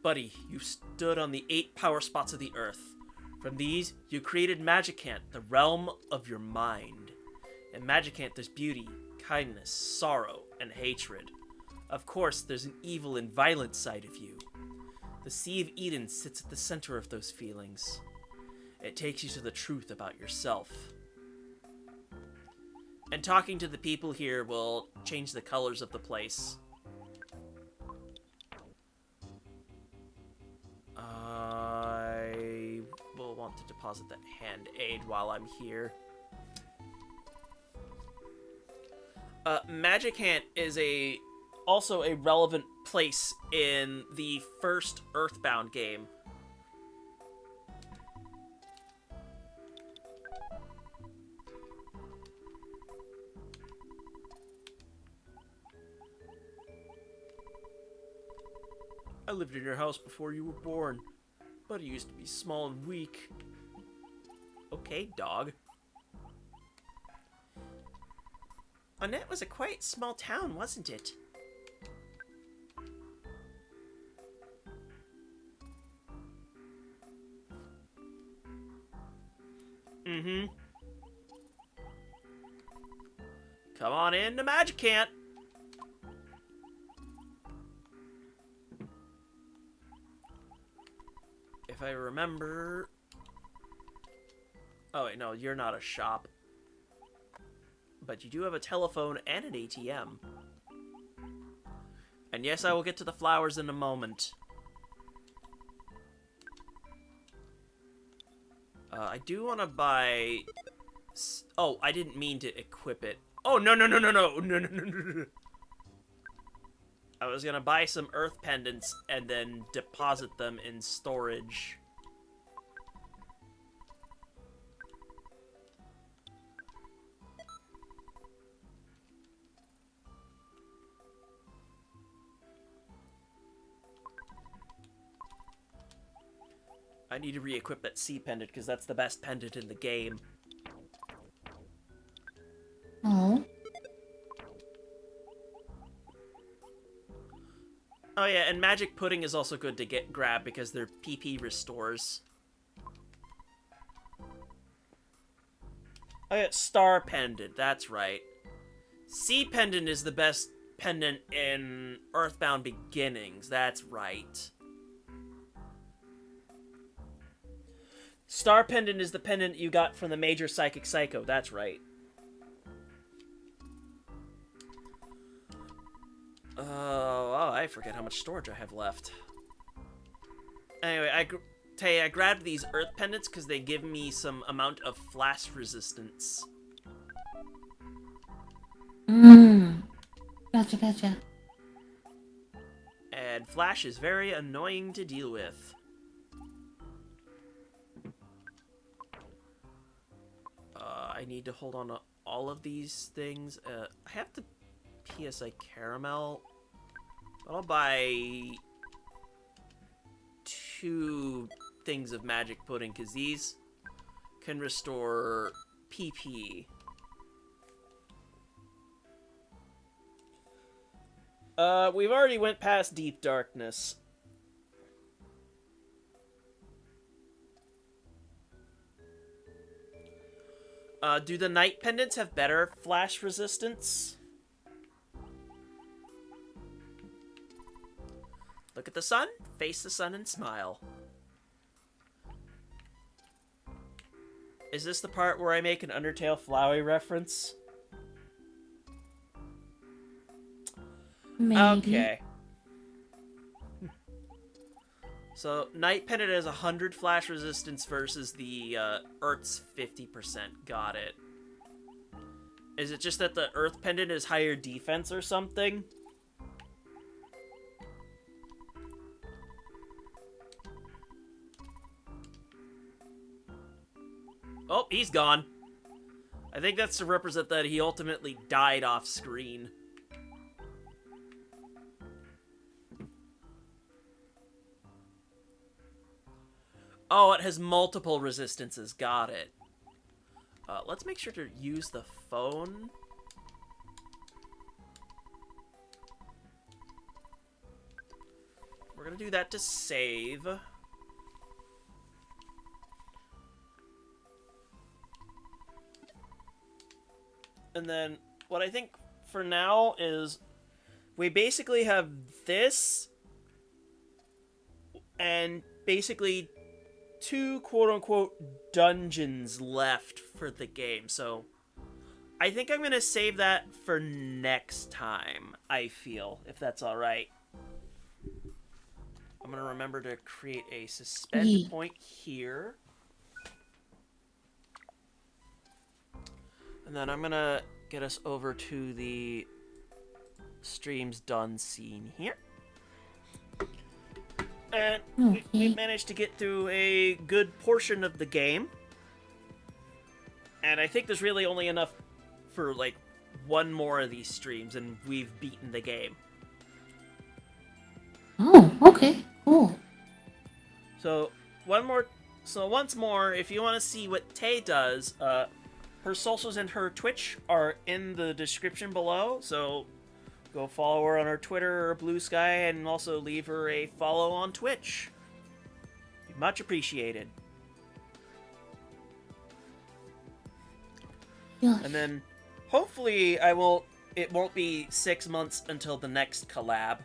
Speaker 1: Buddy, you stood on the 8 power spots of the earth. From these, you created Magicant, the realm of your mind. In Magicant, there's beauty, kindness, sorrow, and hatred. Of course, there's an evil and violent side of you. The Sea of Eden sits at the center of those feelings. It takes you to the truth about yourself. And talking to the people here will change the colors of the place. I will want to deposit that hand aid while I'm here. Magicant is also a relevant place in the first Earthbound game. I lived in your house before you were born. Buddy used to be small and weak. Okay, dog. Annette was a quite small town, wasn't it? Mm-hmm. Come on in to Magic Camp. If I remember... Oh, wait, no, you're not a shop. But you do have a telephone and an ATM. And yes, I will get to the flowers in a moment. I do want to buy... Oh, I didn't mean to equip it. Oh, no, no, no, no, no, no, no, no, no. I was gonna buy some earth pendants and then deposit them in storage. I need to re-equip that C pendant because that's the best pendant in the game.
Speaker 2: Oh.
Speaker 1: Oh yeah, and magic pudding is also good to grab because their PP restores. Oh yeah, star pendant, that's right. C pendant is the best pendant in Earthbound Beginnings, that's right. Star pendant is the pendant you got from the Major Psychic Psycho, that's right. Oh, I forget how much storage I have left. Anyway, I grabbed these earth pendants because they give me some amount of flash resistance.
Speaker 2: Gotcha, gotcha.
Speaker 1: And flash is very annoying to deal with. I need to hold on to all of these things. I have the PSI caramel. But I'll buy 2 things of magic pudding because these can restore PP. We've already went past deep darkness. Do the night pendants have better flash resistance? Look at the sun, face the sun, and smile. Is this the part where I make an Undertale Flowey reference?
Speaker 2: Maybe.
Speaker 1: Okay. So, Night Pendant has 100 flash resistance versus the Earth's 50%. Got it. Is it just that the Earth Pendant is higher defense or something? Oh, he's gone. I think that's to represent that he ultimately died off screen. Oh, it has multiple resistances. Got it. Let's make sure to use the phone. We're gonna do that to save. And then what I think for now is we basically have this and basically 2 quote-unquote dungeons left for the game. So I think I'm going to save that for next time, I feel, if that's all right. I'm going to remember to create a suspend point here. And then I'm going to get us over to the stream's done scene here. And we managed to get through a good portion of the game. And I think there's really only enough for, like, 1 more of these streams, and we've beaten the game.
Speaker 2: Oh, okay. Cool.
Speaker 1: So, once more, if you want to see what Tay does, her socials and her Twitch are in the description below, so go follow her on her Twitter or Blue Sky, and also leave her a follow on Twitch. Much appreciated.
Speaker 2: Gosh.
Speaker 1: And then hopefully it won't be 6 months until the next collab.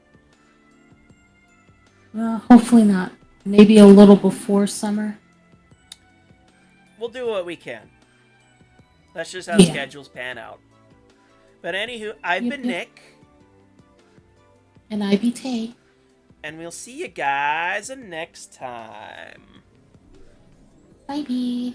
Speaker 2: Hopefully not. Maybe a little before summer.
Speaker 1: We'll do what we can. That's just how
Speaker 2: Yeah.
Speaker 1: schedules pan out. But anywho, I've
Speaker 2: Yep,
Speaker 1: been
Speaker 2: yep.
Speaker 1: Nick,
Speaker 2: And I be Tay.
Speaker 1: and we'll see you guys next time.
Speaker 2: Bye bye.